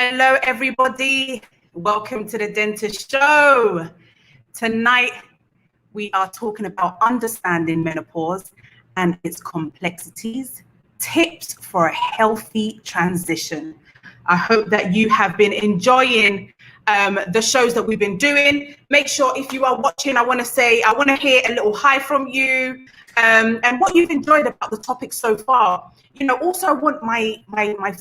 Hello, everybody. Welcome to the Dentist Show. Tonight, we are talking about understanding menopause and its complexities, tips for a healthy transition. I hope that you have been enjoying the shows that we've been doing. Make sure if you are watching, I want to hear a little hi from you and what you've enjoyed about the topic so far. Also I want my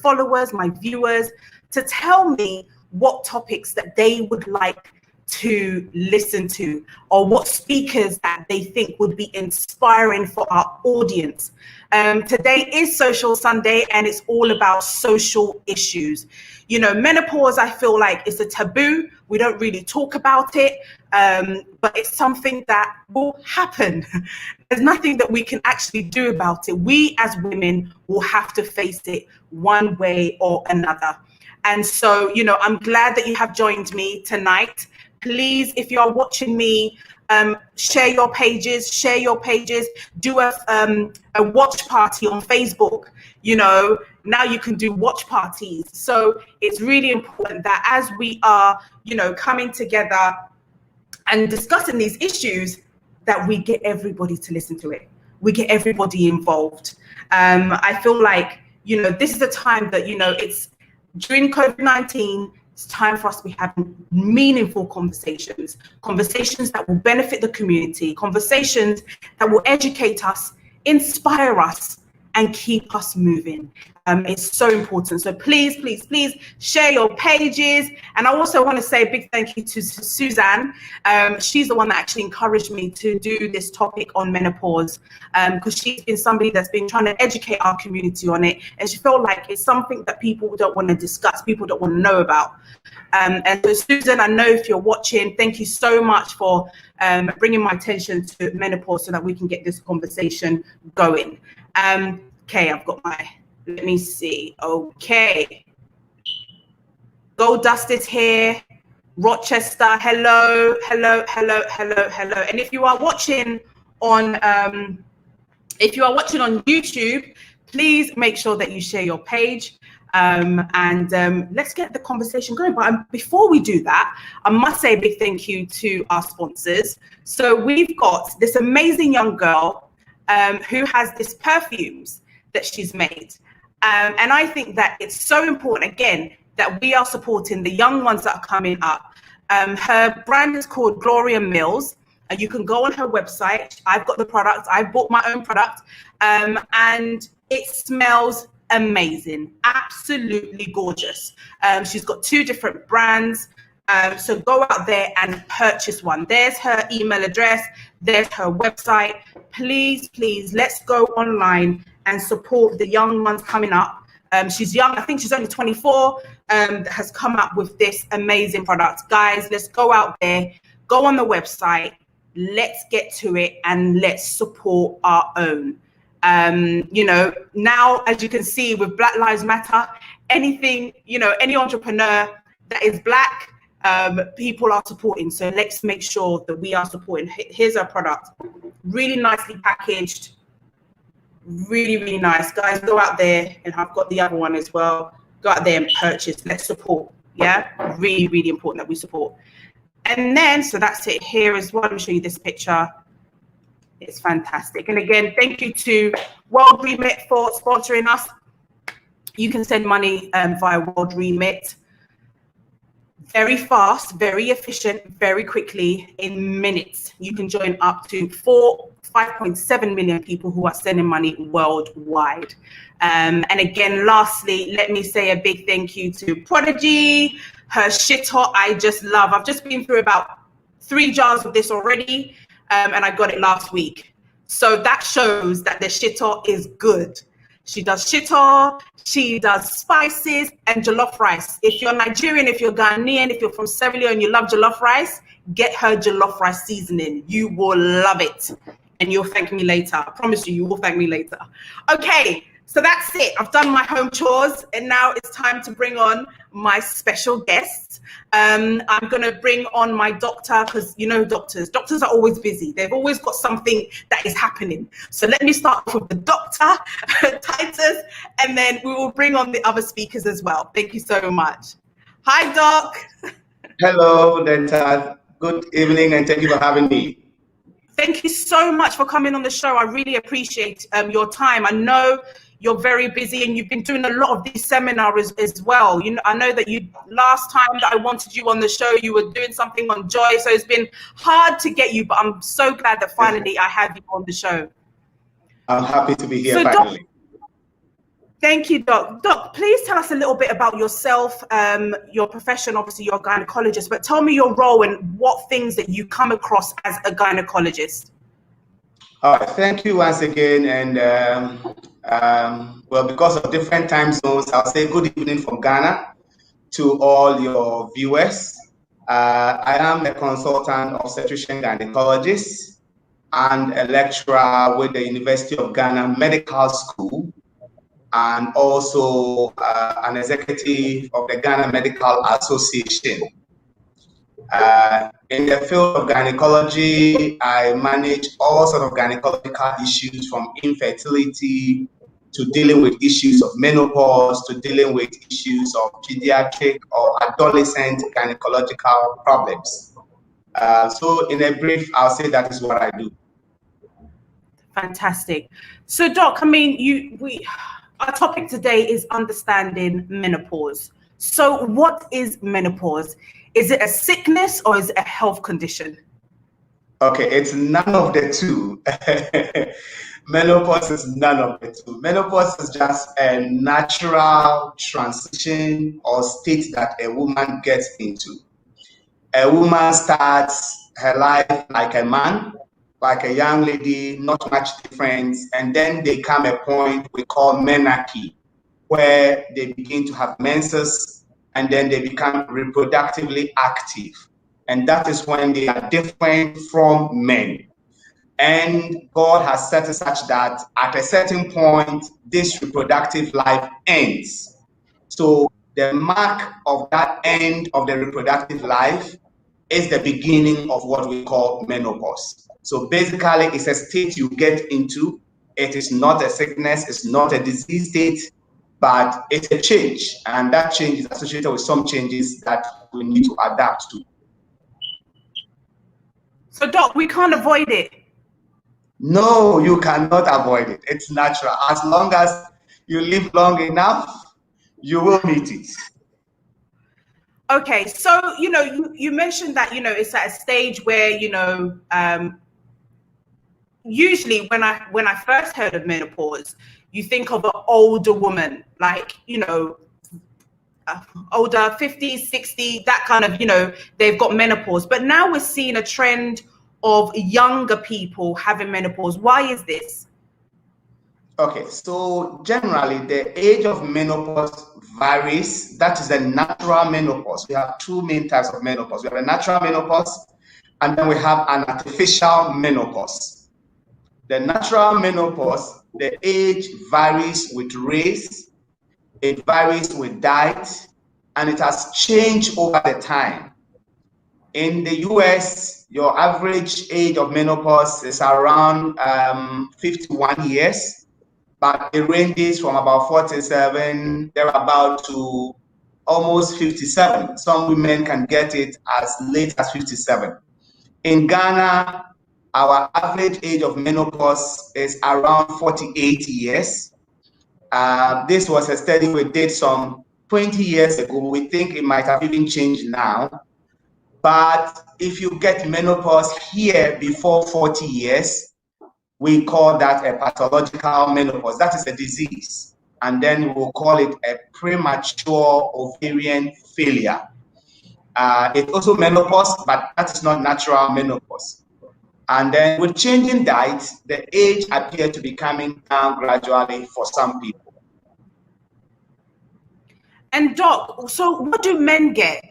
followers, my viewers to tell me what topics that they would like to listen to, or what speakers that they think would be inspiring for our audience. Today is Social Sunday, and it's all about social issues. Menopause, I feel like it's a taboo. We don't really talk about it, but it's something that will happen. There's nothing that we can actually do about it. We as women will have to face it one way or another. And so, I'm glad that you have joined me tonight. Please, if you are watching me, share your pages, do a watch party on Facebook. Now you can do watch parties. So it's really important that as we are, coming together and discussing these issues, that we get everybody to listen to it. We get everybody involved. I feel like, this is a time that, it's during COVID-19, it's time for us to be having meaningful conversations that will benefit the community, conversations that will educate us, inspire us, and keep us moving. It's so important. So please share your pages. And I also want to say a big thank you to Suzanne. She's the one that actually encouraged me to do this topic on menopause, because she's been somebody that's been trying to educate our community on it. And she felt like it's something that people don't want to discuss, people don't want to know about. And so Susan, I know if you're watching, thank you so much for bringing my attention to menopause so that we can get this conversation going. Okay, I've got let me see. Okay. Gold Dust is here. Rochester, hello. And if you are watching on YouTube, please make sure that you share your page. And let's get the conversation going. But before we do that, I must say a big thank you to our sponsors. So we've got this amazing young girl who has these perfumes that she's made. And I think that it's so important, again, that we are supporting the young ones that are coming up. Her brand is called Gloria Mills. You can go on her website. I've got the product. I bought my own product. And it smells amazing. Absolutely gorgeous. She's got 2 different brands. So go out there and purchase one. There's her email address. There's her website. Please, let's go online and support the young ones coming up. She's young. I think she's only 24, that has come up with this amazing product. Guys, let's go out there, go on the website, let's get to it, and let's support our own. Now, as you can see with Black Lives Matter, anything, any entrepreneur that is Black, people are supporting. So let's make sure that we are supporting. Here's our product, really nicely packaged, really nice. Guys, go out there, and I've got the other one as well. Go out there and purchase. Let's support. Yeah, really important that we support. And then, so that's it here as well. Let me show you this picture. It's fantastic. And again, thank you to World Remit for sponsoring us. You can send money via World Remit. Very fast, very efficient, very quickly, in minutes. You can join up to 5.7 million people who are sending money worldwide. And again, lastly, let me say a big thank you to Prodigy. Her shit hot, I just love. I've just been through about 3 jars of this already, and I got it last week. So that shows that the shit hot is good. She does shito, she does spices and jollof rice. If you're Nigerian, if you're Ghanaian, if you're from Sierra Leone and you love jollof rice, get her jollof rice seasoning. You will love it. And you'll thank me later. I promise you will thank me later. Okay, so that's it. I've done my home chores, and now it's time to bring on my special guest. I'm going to bring on my doctor, because doctors are always busy. They've always got something that is happening. So let me start with the doctor, Titus, and then we will bring on the other speakers as well. Thank you so much. Hi, Doc. Hello, Denta. Good evening, and thank you for having me. Thank you so much for coming on the show. I really appreciate your time. I know you're very busy and you've been doing a lot of these seminars as well. You know, I know that last time that I wanted you on the show, you were doing something on joy. So it's been hard to get you, but I'm so glad that finally I have you on the show. I'm happy to be here So, finally. Thank you, Doc. Doc, please tell us a little bit about yourself, your profession. Obviously, you're a gynecologist, but tell me your role and what things that you come across as a gynecologist. All right, thank you once again. And well, because of different time zones, I'll say good evening from Ghana to all your viewers. I am a consultant obstetrician gynecologist and a lecturer with the University of Ghana Medical School, and also an executive of the Ghana Medical Association. In the field of gynecology, I manage all sorts of gynecological issues, from infertility to dealing with issues of menopause to dealing with issues of pediatric or adolescent gynecological problems. So in a brief, I'll say that is what I do. Fantastic. So, Doc, I mean, our topic today is understanding menopause. So, what is menopause? Is it a sickness or is it a health condition? Okay, it's none of the two. Menopause is none of the two. Menopause is just a natural transition or state that a woman gets into. A woman starts her life like a man, like a young lady, not much difference, and then they come a point we call menarche, where they begin to have menses, and then they become reproductively active. And that is when they are different from men. And God has set it such that at a certain point, this reproductive life ends. So the mark of that end of the reproductive life is the beginning of what we call menopause. So basically, it's a state you get into. It is not a sickness, it's not a disease state, but it's a change. And that change is associated with some changes that we need to adapt to. So, Doc, we can't avoid it. No, you cannot avoid it. It's natural. As long as you live long enough, you will meet it. Okay, so you mentioned that it's at a stage where usually when I first heard of menopause, you think of an older woman, like older 50s, 60, that kind of they've got menopause. But now we're seeing a trend of younger people having menopause. Why is this? Okay, so generally the age of menopause varies. That is the natural menopause. We have two main types of menopause. We have a natural menopause, and then we have an artificial menopause. The natural menopause, the age varies with race, it varies with diet, and it has changed over the time. In the US, your average age of menopause is around 51 years. But it ranges from about 47, thereabout, to almost 57. Some women can get it as late as 57. In Ghana, our average age of menopause is around 48 years. This was a study we did some 20 years ago. We think it might have even changed now. But if you get menopause here before 40 years, we call that a pathological menopause. That is a disease. And then we'll call it a premature ovarian failure. It's also menopause, but that is not natural menopause. And then with changing diet, the age appears to be coming down gradually for some people. And Doc, so what do men get?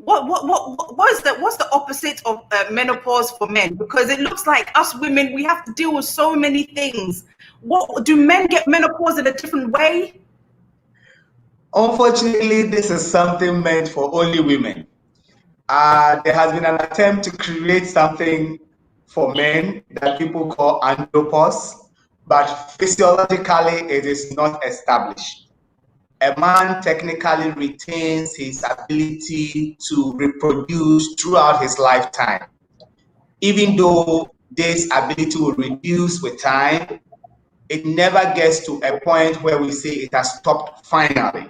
What's the opposite of menopause for men? Because it looks like us women, we have to deal with so many things. What do men get menopause in a different way? Unfortunately, this is something meant for only women. There has been an attempt to create something for men that people call andropause, but physiologically it is not established. a man technically retains his ability to reproduce throughout his lifetime. Even though this ability will reduce with time, it never gets to a point where we say it has stopped finally.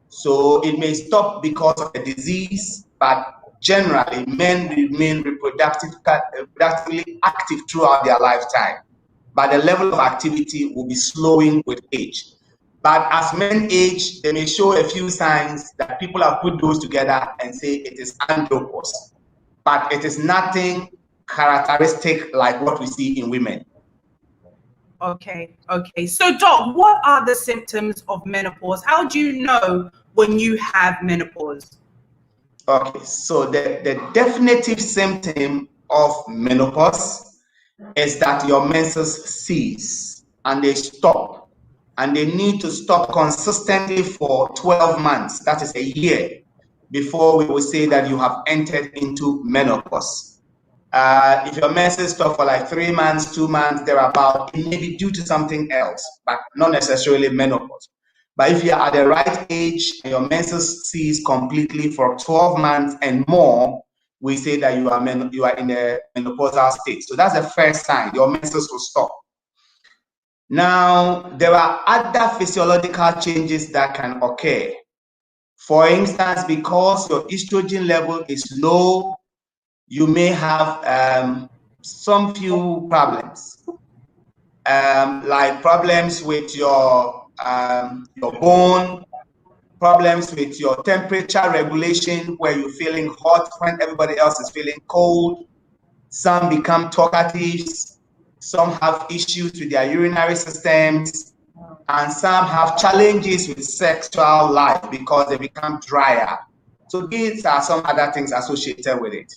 So it may stop because of a disease, but generally men remain reproductively active throughout their lifetime. But the level of activity will be slowing with age. But as men age, they may show a few signs that people have put those together and say it is andropause. But it is nothing characteristic like what we see in women. Okay. So, Doc, what are the symptoms of menopause? How do you know when you have menopause? Okay, so the definitive symptom of menopause is that your menses cease and they stop, and they need to stop consistently for 12 months, that is a year, before we will say that you have entered into menopause. If your menses stop for like 3 months, 2 months, thereabout, it may be due to something else, but not necessarily menopause. But if you're at the right age and your menses cease completely for 12 months and more, we say that you are in a menopausal state. So that's the first sign, your menses will stop. Now, there are other physiological changes that can occur. For instance, because your estrogen level is low, you may have some few problems, like problems with your bone, problems with your temperature regulation, where you're feeling hot when everybody else is feeling cold. Some become talkative, some have issues with their urinary systems, and some have challenges with sexual life because they become drier. So these are some other things associated with it.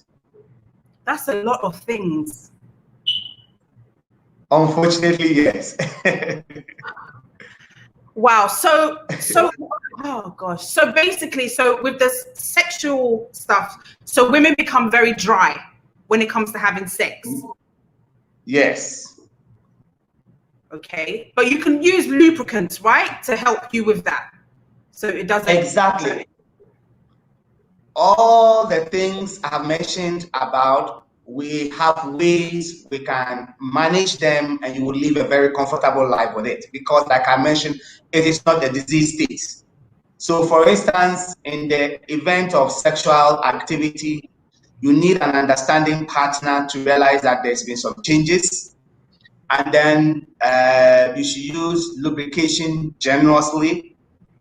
That's a lot of things. Unfortunately, yes. Wow. So oh gosh. So basically, so with the sexual stuff, so women become very dry when it comes to having sex. Yes. Okay. But you can use lubricants, right, to help you with that. So it doesn't. Exactly. All the things I have mentioned about, we have ways we can manage them and you will live a very comfortable life with it, because like I mentioned, it is not a disease state. So for instance, in the event of sexual activity, you need an understanding partner to realize that there's been some changes, and then you should use lubrication generously.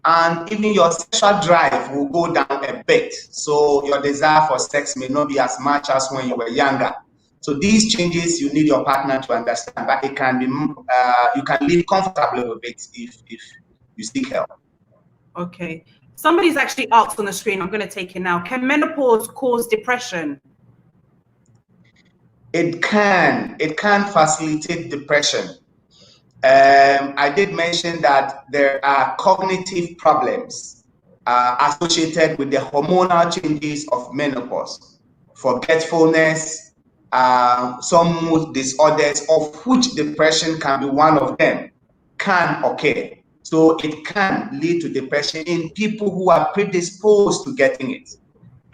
And even your sexual drive will go down a bit. So your desire for sex may not be as much as when you were younger. So these changes, you need your partner to understand, but it can be, you can live comfortably with it if you seek help. Okay. Somebody's actually asked on the screen, I'm going to take it now. Can menopause cause depression? It can facilitate depression. I did mention that there are cognitive problems associated with the hormonal changes of menopause, forgetfulness, some mood disorders, of which depression can be one of them, can occur. So it can lead to depression in people who are predisposed to getting it.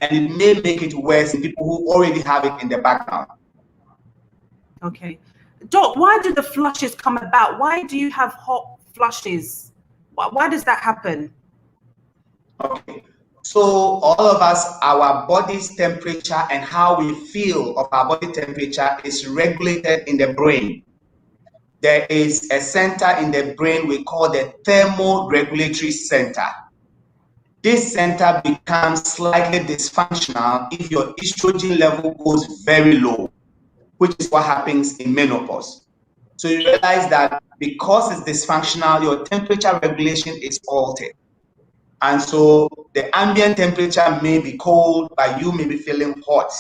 And it may make it worse in people who already have it in the background. Okay. Doc, why do the flushes come about? Why do you have hot flushes? Why does that happen? Okay. So all of us, our body's temperature and how we feel of our body temperature is regulated in the brain. There is a center in the brain we call the thermoregulatory center. This center becomes slightly dysfunctional if your estrogen level goes very low, which is what happens in menopause. So you realize that because it's dysfunctional, your temperature regulation is altered. And so the ambient temperature may be cold, but you may be feeling hot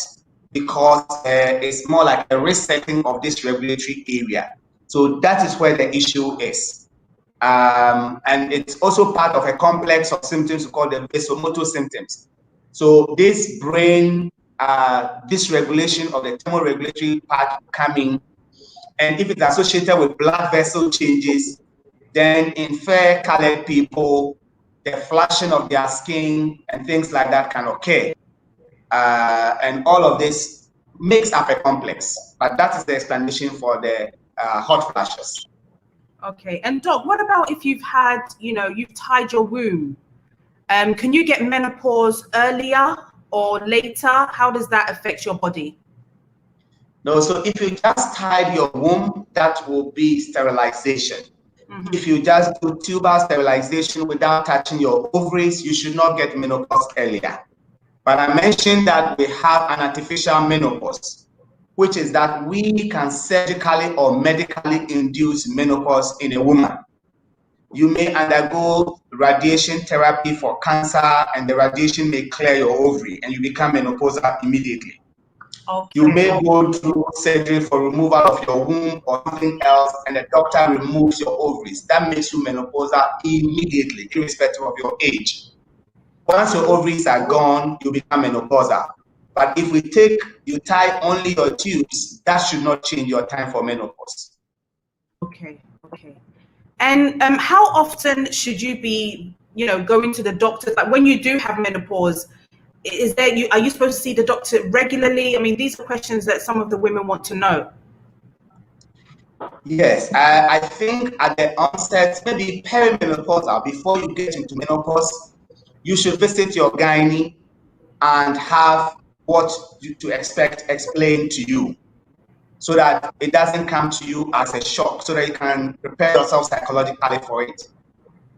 because it's more like a resetting of this regulatory area. So that is where the issue is. And it's also part of a complex of symptoms called the vasomotor symptoms. So this brain dysregulation of the thermoregulatory part coming, and if it's associated with blood vessel changes, then in fair-colored people, the flashing of their skin and things like that can occur. And all of this makes up a complex, but that is the explanation for the hot flashes. Okay, and Doc, what about if you've had, you've tied your womb? Can you get menopause earlier or later? How does that affect your body? No, so if you just tied your womb, that will be sterilization. If you just do tubal sterilization without touching your ovaries, you should not get menopause earlier. But I mentioned that we have an artificial menopause, which is that we can surgically or medically induce menopause in a woman. You may undergo radiation therapy for cancer, and the radiation may clear your ovary and you become menopausal immediately. Okay. You may go through surgery for removal of your womb or something else, and the doctor removes your ovaries. That makes you menopausal immediately, irrespective of your age. Once your ovaries are gone, you become menopausal. But if you tie only your tubes, that should not change your time for menopause. Okay. And how often should you be, going to the doctor? Like when you do have menopause, are you supposed to see the doctor regularly? I mean, these are questions that some of the women want to know. Yes, I think at the onset, maybe perimenopausal, before you get into menopause, you should visit your gynae and have what to expect explained to you, so that it doesn't come to you as a shock, so that you can prepare yourself psychologically for it.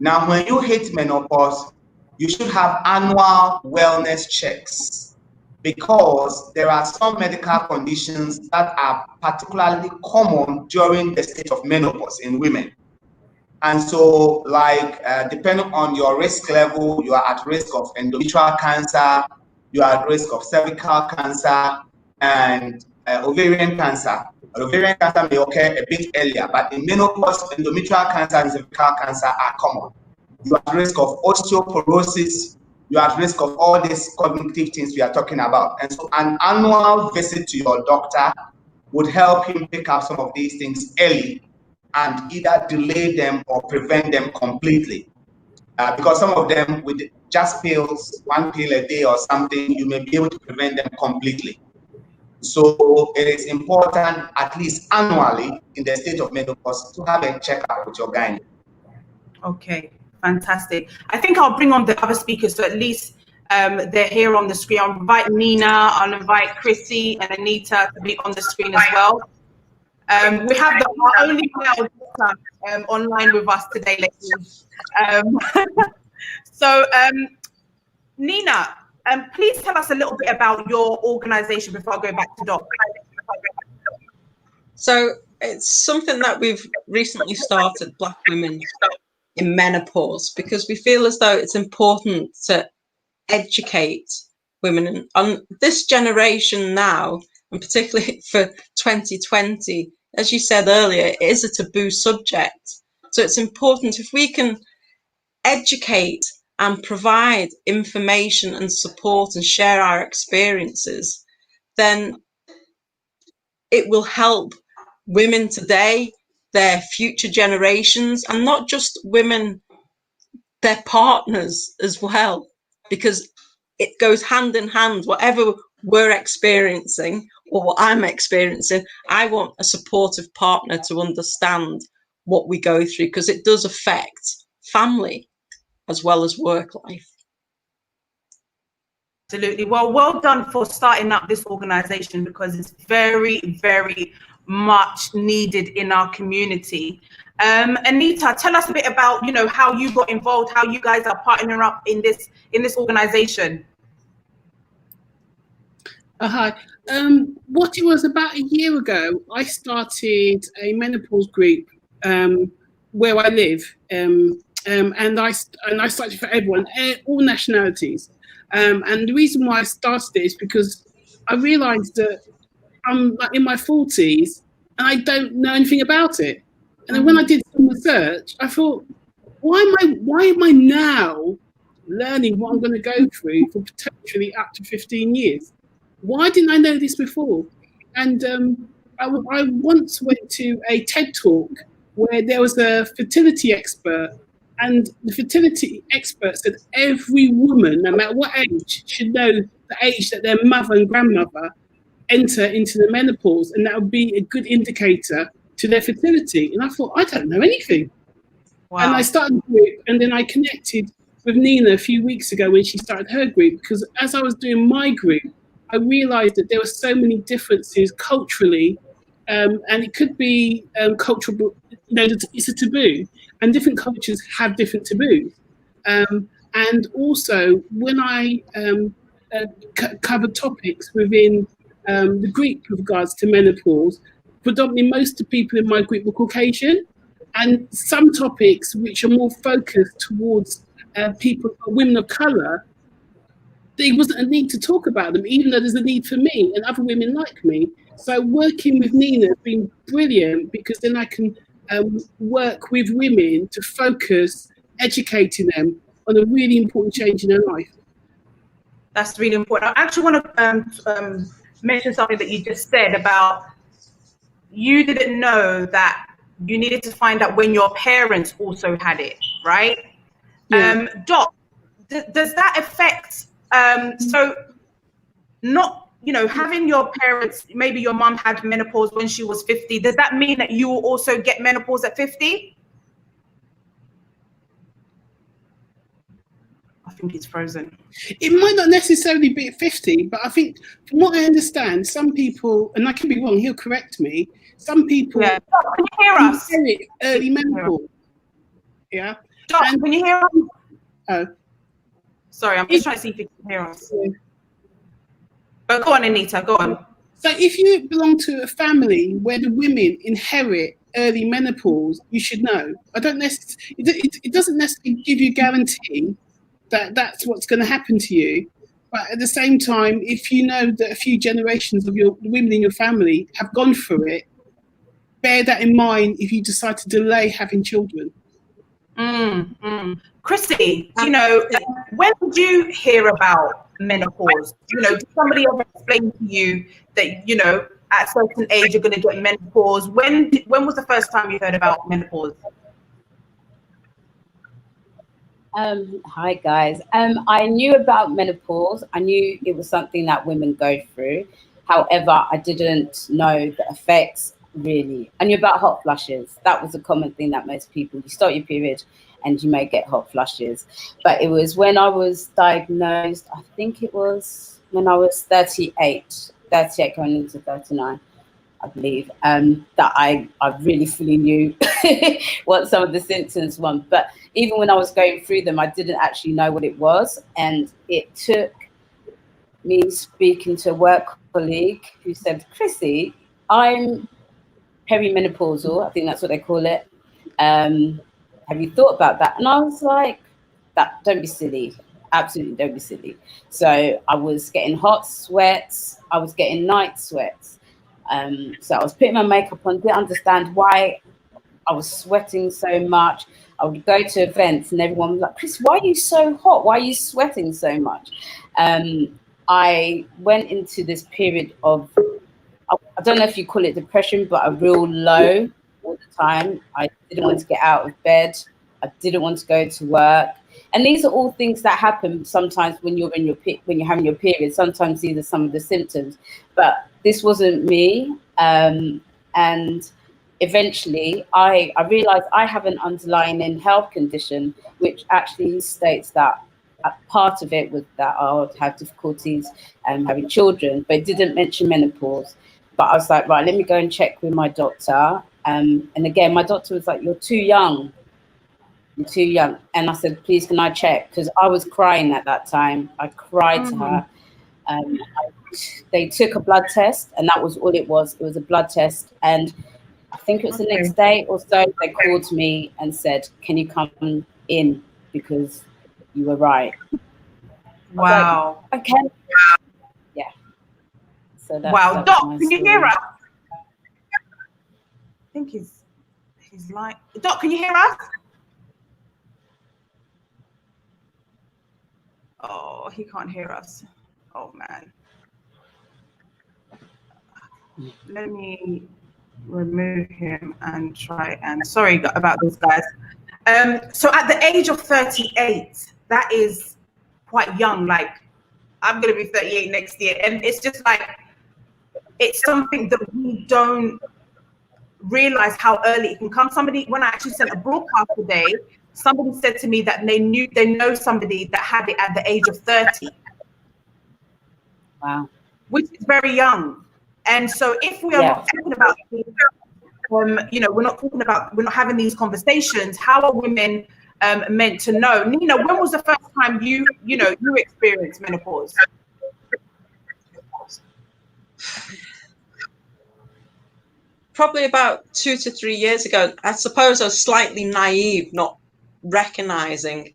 Now, when you hit menopause, you should have annual wellness checks, because there are some medical conditions that are particularly common during the state of menopause in women. And so, depending on your risk level, you are at risk of endometrial cancer, you are at risk of cervical cancer, and ovarian cancer. Ovarian cancer may occur a bit earlier, but in menopause, endometrial cancer and cervical cancer are common. You are at risk of osteoporosis, you are at risk of all these cognitive things we are talking about. And so an annual visit to your doctor would help him pick up some of these things early and either delay them or prevent them completely. Because some of them, with just pills, one pill a day or something, you may be able to prevent them completely. So it is important, at least annually, in the state of menopause, to have a checkup with your gynae. Okay, fantastic. I think I'll bring on the other speakers, so at least they're here on the screen. I'll invite Nina, I'll invite Chrissy and Anita to be on the screen as well. We have our only male doctor online with us today, ladies. So, Nina, please tell us a little bit about your organization before I go back to Doc. So it's something that we've recently started, Black Women in Menopause, because we feel as though it's important to educate women. And this generation now, and particularly for 2020, as you said earlier, it is a taboo subject. So it's important if we can educate and provide information and support and share our experiences, then it will help women today, their future generations, and not just women, their partners as well, because it goes hand in hand. Whatever we're experiencing or what I'm experiencing, I want a supportive partner to understand what we go through, because it does affect family as well as work life. Absolutely. Well done for starting up this organization, because it's very, very much needed in our community. Anita, tell us a bit about, how you got involved, how you guys are partnering up in this organization. Hi. What it was about a year ago, I started a menopause group where I live, and I started for everyone, all nationalities. And the reason why I started it is because I realised that I'm in my 40s and I don't know anything about it. And then when I did some research, I thought, why am I now learning what I'm going to go through for potentially up to 15 years? Why didn't I know this before? And I once went to a TED talk where there was a fertility expert And the fertility expert said every woman, no matter what age, should know the age that their mother and grandmother enter into the menopause, and that would be a good indicator to their fertility. And I thought, I don't know anything. Wow. And I started a group, and then I connected with Nina a few weeks ago when she started her group, because as I was doing my group, I realized that there were so many differences culturally, and it could be cultural, you know, it's a taboo, and different cultures have different taboos. And also, when I cover topics within the group with regards to menopause, predominantly most of the people in my group were Caucasian, and some topics which are more focused towards people, women of colour, there wasn't a need to talk about them, even though there's a need for me and other women like me. So working with Nina has been brilliant, because then I can work with women to focus, educating them on a really important change in their life. That's really important. I actually want to mention something that you just said about you didn't know that you needed to find out when your parents also had it, right? Yeah. Doc, does that affect, so not, you know, having your parents, maybe your mom had menopause when she was 50, does that mean that you will also get menopause at 50? I think he's frozen. It might not necessarily be at 50, but I think from what I understand, some people, and I can be wrong, he'll correct me, some people Yeah. Doc, can you hear us? inherit early menopause. Yeah. Doc, And- can you hear us? Oh. Sorry, I'm just trying to see if you can hear us. But go on, Anita, go on. So if you belong to a family where the women inherit early menopause, you should know. I don't necessarily, it doesn't necessarily give you a guarantee that that's what's going to happen to you. But at the same time, if you know that a few generations of your women in your family have gone through it, bear that in mind if you decide to delay having children. Chrissy, you know, when did you hear about menopause? You know, did somebody ever explain to you that, you know, at a certain age you're going to get menopause? When was the first time you heard about menopause? Hi guys. I knew about menopause. I knew it was something that women go through. However, I didn't know the effects really. I knew about hot flushes. That was a common thing that most people, you start your period and you may get hot flushes. But it was when I was diagnosed, I think it was when I was 38 going into 39. I believe, that I really fully knew what some of the symptoms were. But even when I was going through them, I didn't actually know what it was. And it took me speaking to a work colleague who said, Chrissy, I'm perimenopausal. I think that's what they call it. Have you thought about that? And I was like, don't be silly. Absolutely don't be silly. So I was getting hot sweats. I was getting night sweats. So I was putting my makeup on, didn't understand why I was sweating so much. I would go to events and everyone was like, Chris, why are you so hot? Why are you sweating so much? I went into this period of, I don't know if you call it depression, but a real low all the time. I didn't want to get out of bed. I didn't want to go to work. And these are all things that happen sometimes when you're when you're having your period. Sometimes these are some of the symptoms, but this wasn't me. And eventually I realized I have an underlying health condition, which actually states that part of it was that I would have difficulties having children, but it didn't mention menopause. But I was like, right, let me go and check with my doctor. And again, my doctor was like, you're too young. You're too young. And I said, please, can I check? Because I was crying at that time. I cried to her. They took a blood test, and that was all it was. It was a blood test. And I think it was the next day or so, they called me and said, can you come in? Because you were right. Wow. Like, okay. Yeah. So that's, wow. that Doc, was my can you story. hear us? I think he's like, Doc, can you hear us? Oh, he can't hear us. Oh man. Let me remove him and try and sorry about this, guys. So at the age of 38, that is quite young. Like, I'm going to be 38 next year. And it's just like, it's something that we don't realize how early it can come. Somebody, when I actually sent a broadcast today, somebody said to me that they know somebody that had it at the age of 30. Wow. Which is very young. And so if we are not talking about, you know, we're not having these conversations, how are women meant to know? Nina, when was the first time you experienced menopause? Probably about 2 to 3 years ago. I suppose I was slightly naive, not recognizing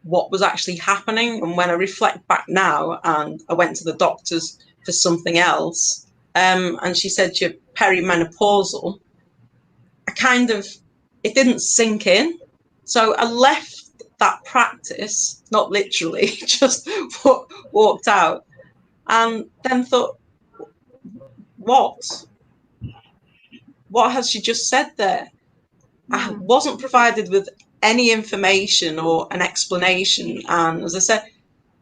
what was actually happening. And when I reflect back now, and I went to the doctors for something else, and she said you're perimenopausal, it didn't sink in. So I left that practice, not literally, just walked out, and then thought, what has she just said there? I wasn't provided with any information or an explanation. And as I said,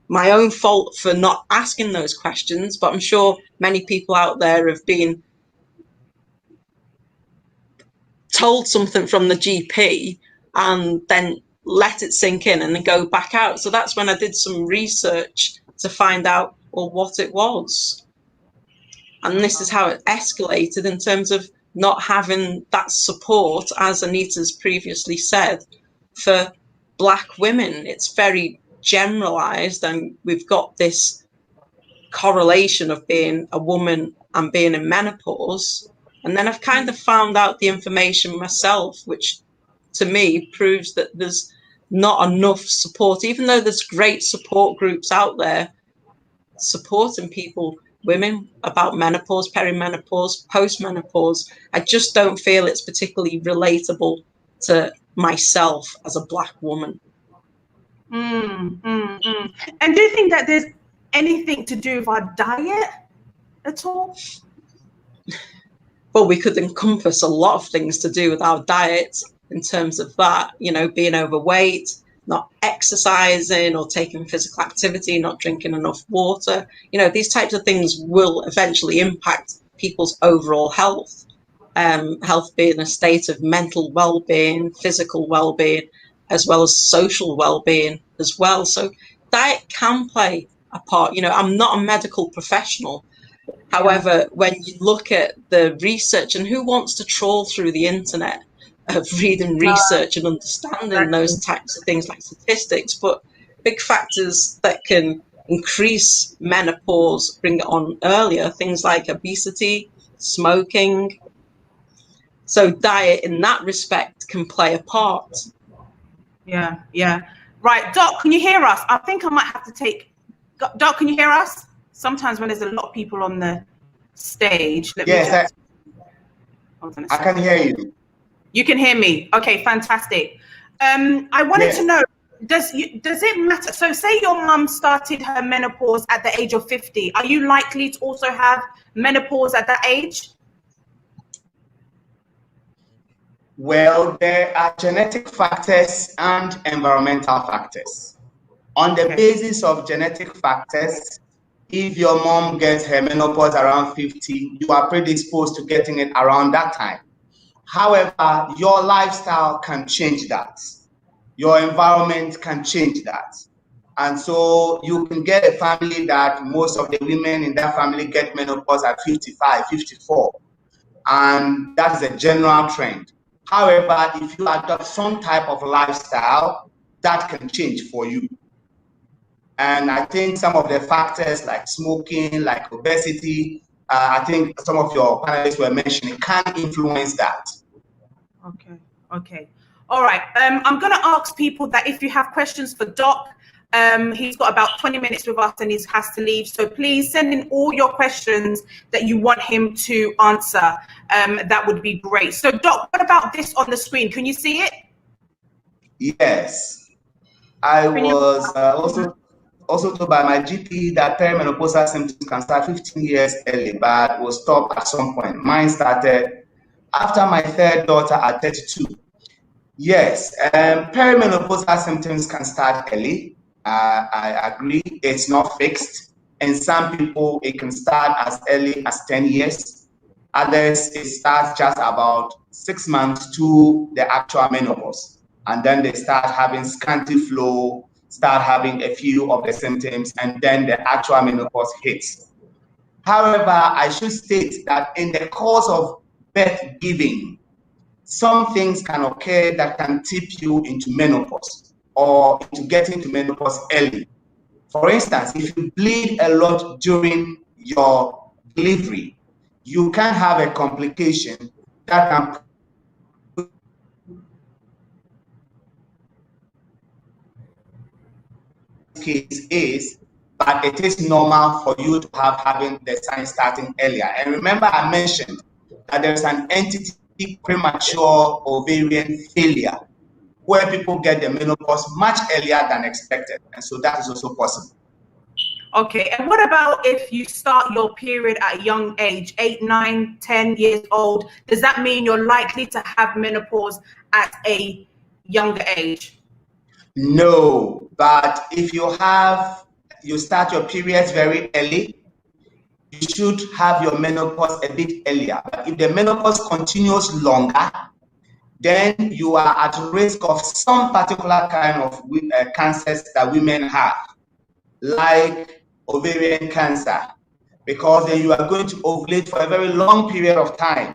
my own fault for not asking those questions, but I'm sure many people out there have been told something from the GP and then let it sink in and then go back out. So that's when I did some research to find out, well, what it was. And this is how it escalated in terms of not having that support, as Anita's previously said, for Black women. It's very generalized, and we've got this correlation of being a woman and being in menopause. And then I've kind of found out the information myself, which to me proves that there's not enough support, even though there's great support groups out there supporting people, women, about menopause, perimenopause, postmenopause. I just don't feel it's particularly relatable to myself as a Black woman. And do you think that there's anything to do with our diet at all? Well, we could encompass a lot of things to do with our diet in terms of that, you know, being overweight, not exercising or taking physical activity, not drinking enough water. You know, these types of things will eventually impact people's overall health. Health being a state of mental well-being, physical well-being, as well as social well-being as well. So diet can play a part. You know, I'm not a medical professional. However, when you look at the research, and who wants to trawl through the internet of reading research and understanding those types of things like statistics, but big factors that can increase menopause, bring it on earlier, things like obesity, smoking. So diet in that respect can play a part. Yeah. Right, Doc, can you hear us? I think I might have to take... Doc, can you hear us? Sometimes when there's a lot of people on the stage... Yes, I can hear you. You can hear me. Okay, fantastic. I wanted to know, does it matter? So say your mum started her menopause at the age of 50. Are you likely to also have menopause at that age? Well, there are genetic factors and environmental factors. On the basis of genetic factors, if your mom gets her menopause around 50, you are predisposed to getting it around that time. However, your lifestyle can change that. Your environment can change that. And so you can get a family that most of the women in that family get menopause at 55, 54. And that is a general trend. However, if you adopt some type of lifestyle, that can change for you. And I think some of the factors like smoking, like obesity, I think some of your panelists were mentioning, can influence that. Okay. All right. I'm going to ask people that if you have questions for Doc, he's got about 20 minutes with us and he has to leave. So please send in all your questions that you want him to answer. That would be great. So Doc, what about this on the screen? Can you see it? Yes. I was also told by my GP that perimenopausal symptoms can start 15 years early, but will stop at some point. Mine started after my third daughter at 32. Yes, perimenopausal symptoms can start early. I agree. It's not fixed. And some people, it can start as early as 10 years. Others, it starts just about 6 months to the actual menopause. And then they start having scanty flow, start having a few of the symptoms, and then the actual menopause hits. However, I should state that in the course of birth giving, some things can occur that can tip you into menopause or into getting to menopause early. For instance, if you bleed a lot during your delivery, you can have a complication that can case is, but it is normal for you to having the signs starting earlier. And remember, I mentioned that there's an entity premature ovarian failure where people get the menopause much earlier than expected. And so that is also possible. Okay, and what about if you start your period at a young age, 8, 9, 10 years old? Does that mean you're likely to have menopause at a younger age? No, but if you start your periods very early, you should have your menopause a bit earlier. But if the menopause continues longer, then you are at risk of some particular kind of cancers that women have, like ovarian cancer, because then you are going to ovulate for a very long period of time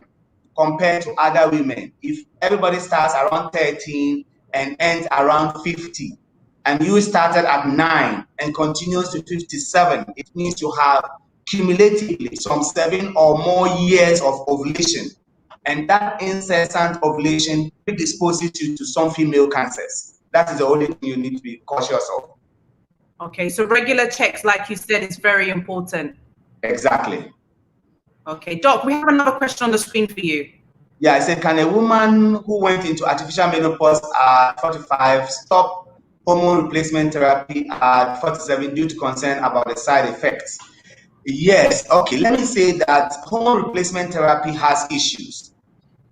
compared to other women. If everybody starts around 13 and ends around 50, and you started at 9 and continues to 57, it means you have cumulatively some 7 or more years of ovulation. And that incessant ovulation predisposes you to some female cancers. That is the only thing you need to be cautious of. Okay, so regular checks, like you said, is very important. Exactly. Okay, Doc, we have another question on the screen for you. Yeah, I said, can a woman who went into artificial menopause at 45 stop hormone replacement therapy at 47 due to concern about the side effects? Yes, okay, let me say that hormone replacement therapy has issues.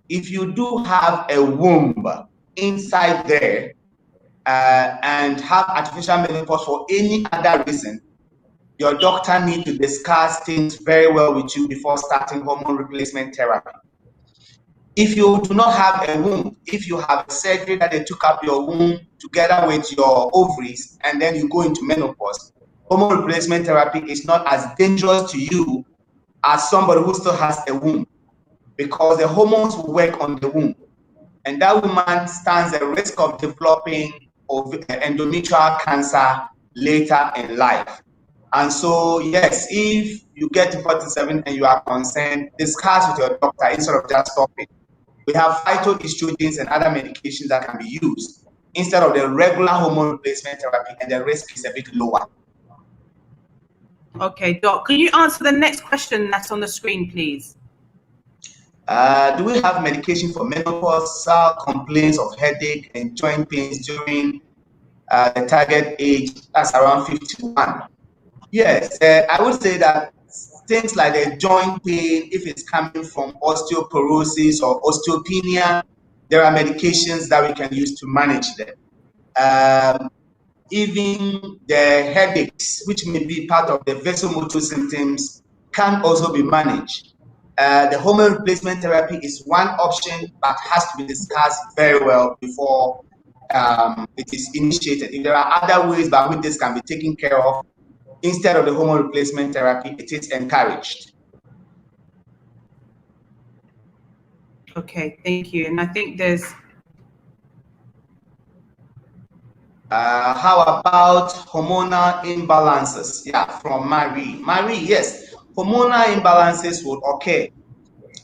If you do have a womb inside there and have artificial menopause for any other reason, your doctor needs to discuss things very well with you before starting hormone replacement therapy. If you do not have a womb, if you have a surgery that they took up your womb together with your ovaries and then you go into menopause, hormone replacement therapy is not as dangerous to you as somebody who still has a womb, because the hormones will work on the womb. And that woman stands a risk of developing endometrial cancer later in life. And so, yes, if you get to 47 and you are concerned, discuss with your doctor instead of just stopping. We have phytoestrogens and other medications that can be used instead of the regular hormone replacement therapy, and the risk is a bit lower. Okay, Doc, can you answer the next question that's on the screen, please? Do we have medication for menopausal complaints of headache and joint pains during the target age, that's around 51? Yes, I would say that things like the joint pain, if it's coming from osteoporosis or osteopenia, there are medications that we can use to manage them. Even the headaches, which may be part of the vasomotor symptoms, can also be managed. The hormone replacement therapy is one option, but has to be discussed very well before it is initiated. If there are other ways by which this can be taken care of, instead of the hormone replacement therapy, it is encouraged. Okay, thank you. And I think there's... How about hormonal imbalances? Yeah, from Marie. Marie, yes, hormonal imbalances would occur.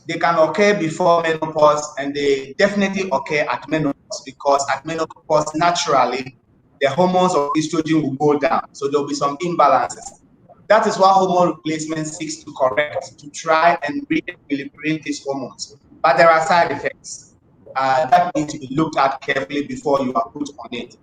They can occur before menopause, and they definitely occur at menopause, because at menopause, naturally, the hormones of estrogen will go down. So there'll be some imbalances. That is what hormone replacement seeks to correct, to try and re-equilibrate these hormones. But there are side effects that need to be looked at carefully before you are put on it.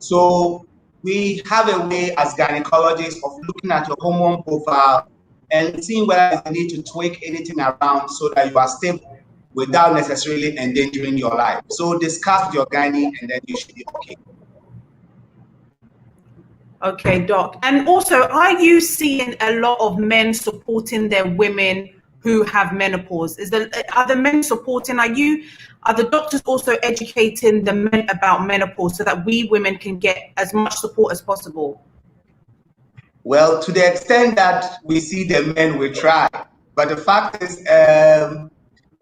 So we have a way as gynecologists of looking at your hormone profile and seeing whether you need to tweak anything around so that you are stable without necessarily endangering your life. So discuss with your gynae and then you should be okay. Okay, Doc. And also, are you seeing a lot of men supporting their women who have menopause? Are the men supporting? Are the doctors also educating the men about menopause so that we women can get as much support as possible? Well, to the extent that we see the men, we try. But the fact is,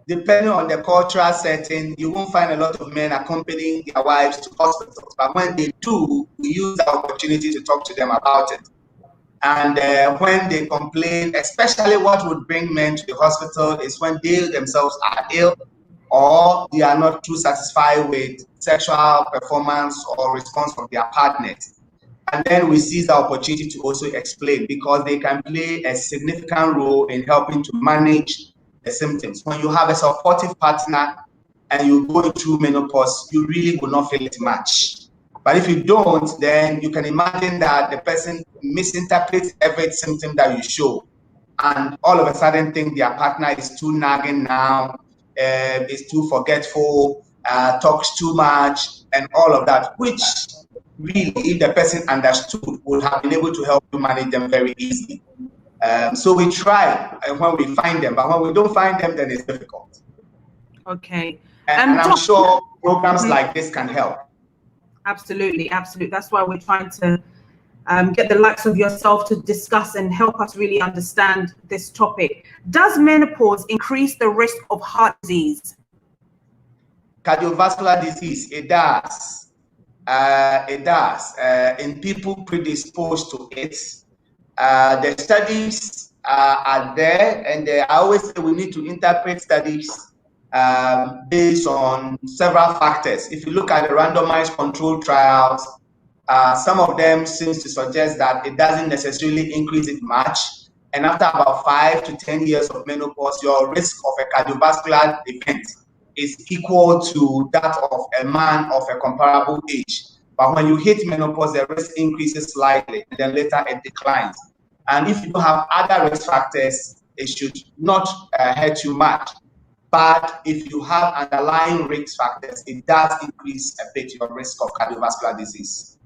depending on the cultural setting, you won't find a lot of men accompanying their wives to hospitals. But when they do, we use the opportunity to talk to them about it. And when they complain, especially what would bring men to the hospital is when they themselves are ill or they are not too satisfied with sexual performance or response from their partners. And then we seize the opportunity to also explain, because they can play a significant role in helping to manage the symptoms. When you have a supportive partner and you go through menopause, you really will not feel it much. But if you don't, then you can imagine that the person misinterprets every symptom that you show, and all of a sudden think their partner is too nagging now, is too forgetful, talks too much, and all of that, which really, if the person understood, would have been able to help you manage them very easily. So we try when we find them, but when we don't find them, then it's difficult. Okay. And I'm sure programs like this can help. Absolutely, absolutely. That's why we're trying to get the likes of yourself to discuss and help us really understand this topic. Does menopause increase the risk of heart disease? Cardiovascular disease, it does. It does. In people predisposed to it, the studies are there, and I always say we need to interpret studies based on several factors. If you look at the randomized controlled trials, some of them seems to suggest that it doesn't necessarily increase it much. And after about 5 to 10 years of menopause, your risk of a cardiovascular event is equal to that of a man of a comparable age. But when you hit menopause, the risk increases slightly, and then later it declines. And if you have other risk factors, it should not hurt you much. But if you have underlying risk factors, it does increase a bit your risk of cardiovascular disease.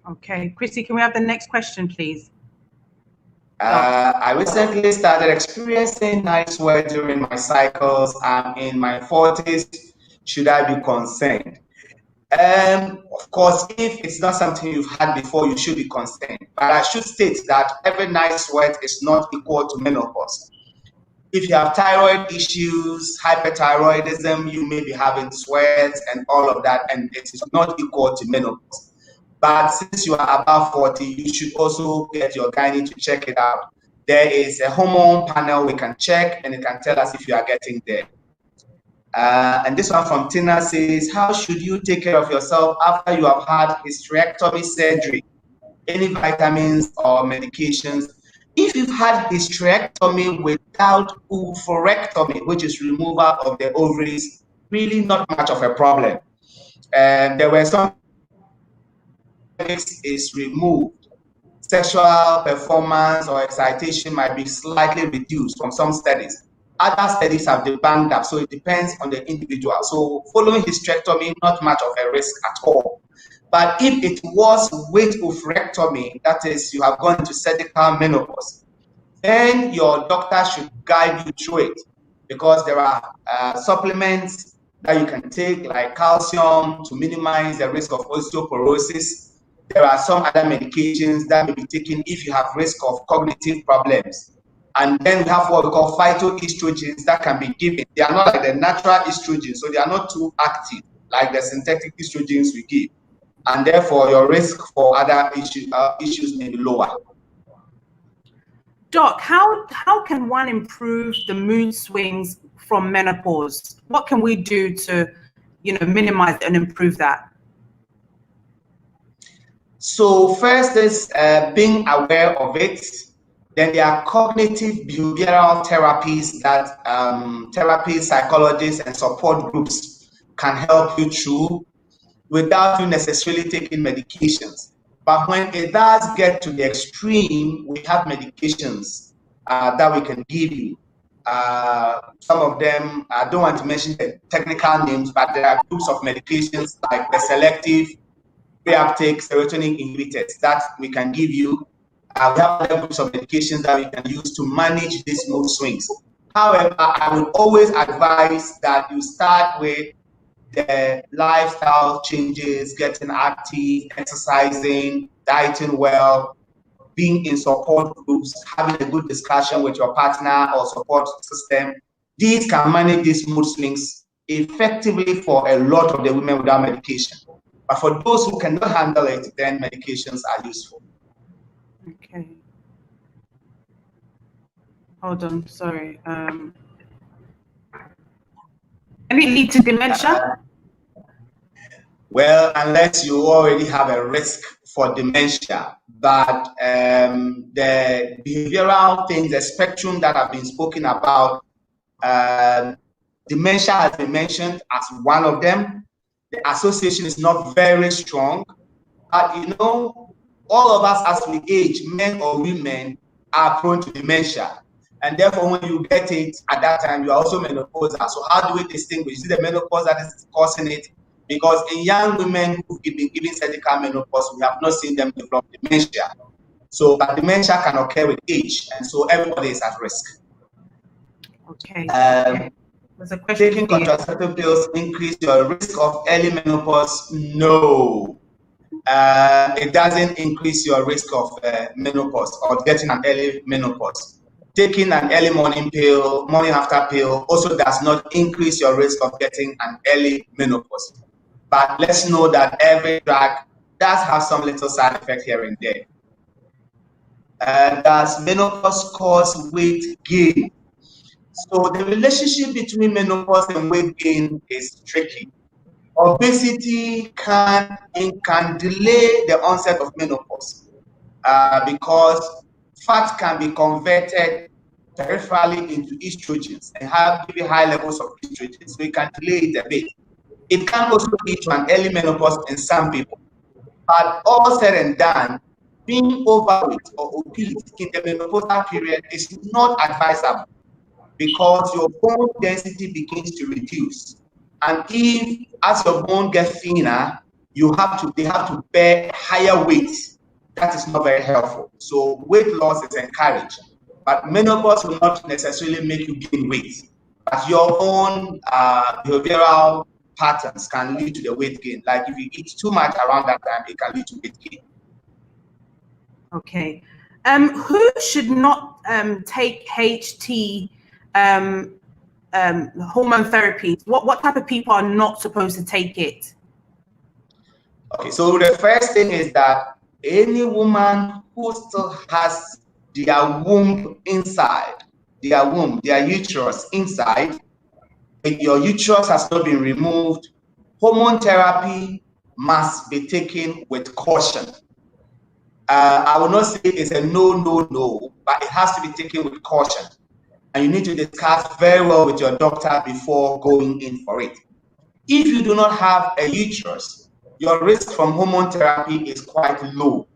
Okay, Chrissy, can we have the next question, please? I recently started experiencing night sweat during my cycles. I'm in my 40s. Should I be concerned? Of course, if it's not something you've had before, you should be concerned. But I should state that every night sweat is not equal to menopause. If you have thyroid issues, hyperthyroidism, you may be having sweats and all of that, and it is not equal to menopause. But since you are above 40, you should also get your gynae to check it out. There is a hormone panel we can check, and it can tell us if you are getting there. And this one from Tina says, how should you take care of yourself after you have had hysterectomy surgery? Any vitamins or medications? If you've had hysterectomy without oophorectomy, which is removal of the ovaries, really not much of a problem. There were some is removed. Sexual performance or excitation might be slightly reduced from some studies. Other studies have debunked that, so it depends on the individual. So following hysterectomy, not much of a risk at all. But if it was with oophorectomy, that is, you have gone into surgical menopause, then your doctor should guide you through it, because there are supplements that you can take, like calcium, to minimize the risk of osteoporosis. There are some other medications that may be taken if you have risk of cognitive problems. And then we have what we call phytoestrogens that can be given. They are not like the natural estrogens, so they are not too active like the synthetic estrogens we give. And therefore, your risk for other issues may be lower. Doc, how can one improve the mood swings from menopause? What can we do to, minimize and improve that? So first is being aware of it. Then there are cognitive behavioral therapies that therapists, psychologists, and support groups can help you through without you necessarily taking medications. But when it does get to the extreme, we have medications that we can give you. Some of them, I don't want to mention the technical names, but there are groups of medications like the selective reuptake serotonin inhibitors that we can give you. We have other groups of medications that we can use to manage these mood swings. However, I would always advise that you start with the lifestyle changes, getting active, exercising, dieting well, being in support groups, having a good discussion with your partner or support system. These can manage these mood swings effectively for a lot of the women without medication. But for those who cannot handle it, then medications are useful. Okay. Hold on, sorry. Can it lead to dementia? Well, unless you already have a risk for dementia, but the behavioral things, the spectrum that have been spoken about, dementia has been mentioned as one of them. The association is not very strong, but you know, all of us as we age, men or women, are prone to dementia. And therefore, when you get it at that time, you are also menopausal. So how do we distinguish? Is it the menopause that is causing it? Because in young women who've been given surgical menopause, we have not seen them develop dementia. So, but dementia can occur with age, and so everybody is at risk. Okay. There's a question. Taking contraceptive pills increase your risk of early menopause? No. It doesn't increase your risk of menopause or getting an early menopause. Taking an early morning pill, morning after pill, also does not increase your risk of getting an early menopause. But let's know that every drug does have some little side effect here and there. Does menopause cause weight gain? So the relationship between menopause and weight gain is tricky. Obesity can delay the onset of menopause because fat can be converted peripherally into estrogens and give you high levels of estrogens, so it can delay it a bit. It can also lead to an early menopause in some people. But all said and done, being overweight or obese in the menopausal period is not advisable because your bone density begins to reduce. And if, as your bone gets thinner, they have to bear higher weight. That is not very helpful. So weight loss is encouraged, but menopause will not necessarily make you gain weight. But your own behavioral patterns can lead to the weight gain. Like if you eat too much around that time, it can lead to weight gain. Okay. Who should not take HT hormone therapies? What type of people are not supposed to take it? Okay, so the first thing is that any woman who still has their womb inside, their uterus inside, if your uterus has not been removed, hormone therapy must be taken with caution. I will not say it's a no, but it has to be taken with caution. And you need to discuss very well with your doctor before going in for it. If you do not have a uterus, your risk from hormone therapy is quite low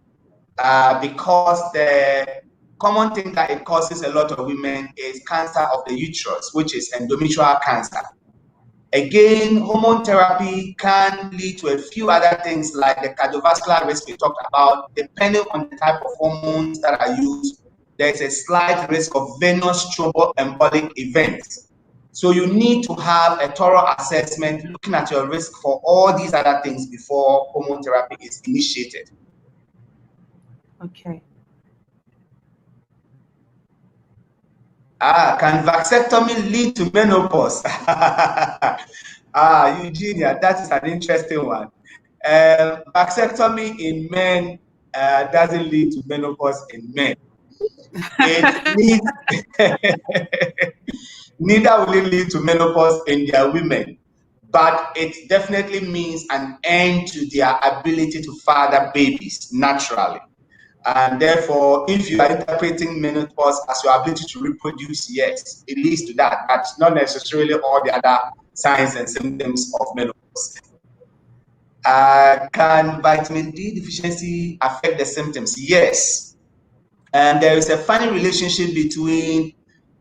because the common thing that it causes a lot of women is cancer of the uterus, which is endometrial cancer. Again, hormone therapy can lead to a few other things like the cardiovascular risk we talked about. Depending on the type of hormones that are used, there's a slight risk of venous thromboembolic events. So you need to have a thorough assessment looking at your risk for all these other things before hormone therapy is initiated. Okay. Can vasectomy lead to menopause? Eugenia, that is an interesting one. Vasectomy in men doesn't lead to menopause in men. Neither will it lead to menopause in their women, but it definitely means an end to their ability to father babies naturally. And therefore, if you are interpreting menopause as your ability to reproduce, yes, it leads to that, but not necessarily all the other signs and symptoms of menopause. Can vitamin D deficiency affect the symptoms? Yes. And there is a funny relationship between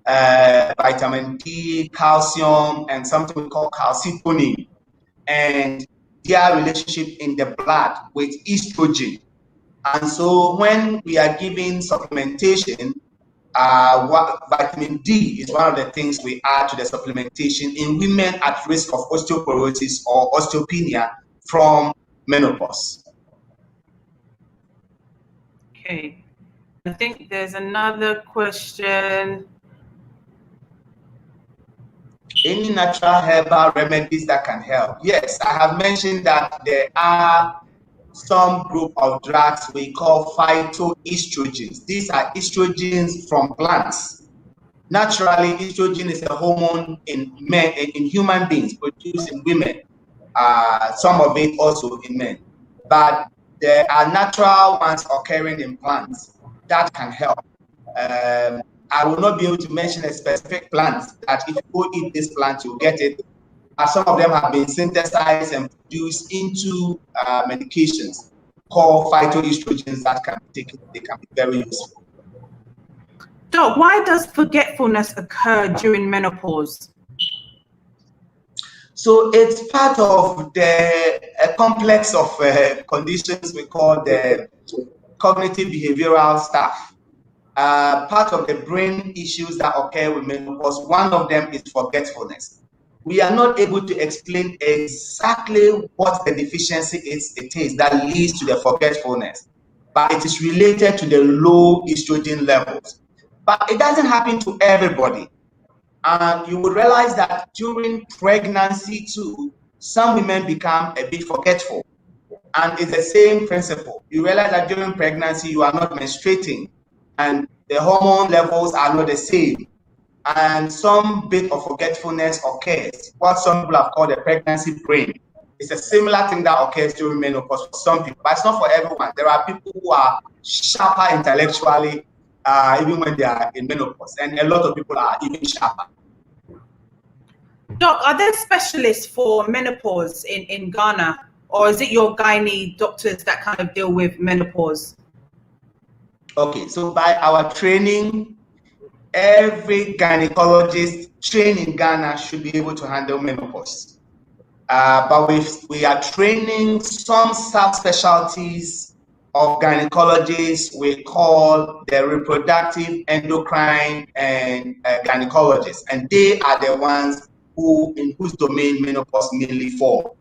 vitamin D, calcium, and something we call calcitonin, and their relationship in the blood with estrogen. And so when we are giving supplementation, vitamin D is one of the things we add to the supplementation in women at risk of osteoporosis or osteopenia from menopause. Okay, I think there's another question. Any natural herbal remedies that can help? Yes, I have mentioned that there are some group of drugs we call phytoestrogens. These are estrogens from plants. Naturally, estrogen is a hormone in men, in human beings, produced in women. Some of it also in men. But there are natural ones occurring in plants that can help. I will not be able to mention a specific plant that if you go eat this plant, you'll get it. Some of them have been synthesized and produced into medications called phytoestrogens that can be taken. They can be very useful. Doc, why does forgetfulness occur during menopause? So it's part of the complex of conditions we call the cognitive behavioral stuff. Part of the brain issues that occur with menopause, one of them is forgetfulness. We are not able to explain exactly what the deficiency is that leads to the forgetfulness, but it is related to the low estrogen levels. But it doesn't happen to everybody. And you will realize that during pregnancy too, some women become a bit forgetful. And it's the same principle. You realize that during pregnancy, you are not menstruating and the hormone levels are not the same. And some bit of forgetfulness occurs, what some people have called a pregnancy brain. It's a similar thing that occurs during menopause for some people, but it's not for everyone. There are people who are sharper intellectually, even when they are in menopause, and a lot of people are even sharper. Doc, are there specialists for menopause in Ghana, or is it your gynae doctors that kind of deal with menopause? Okay, so by our training, every gynecologist trained in Ghana should be able to handle menopause. But we are training some subspecialties of gynecologists we call the reproductive endocrine and gynecologists, and they are the ones in whose domain menopause mainly fall.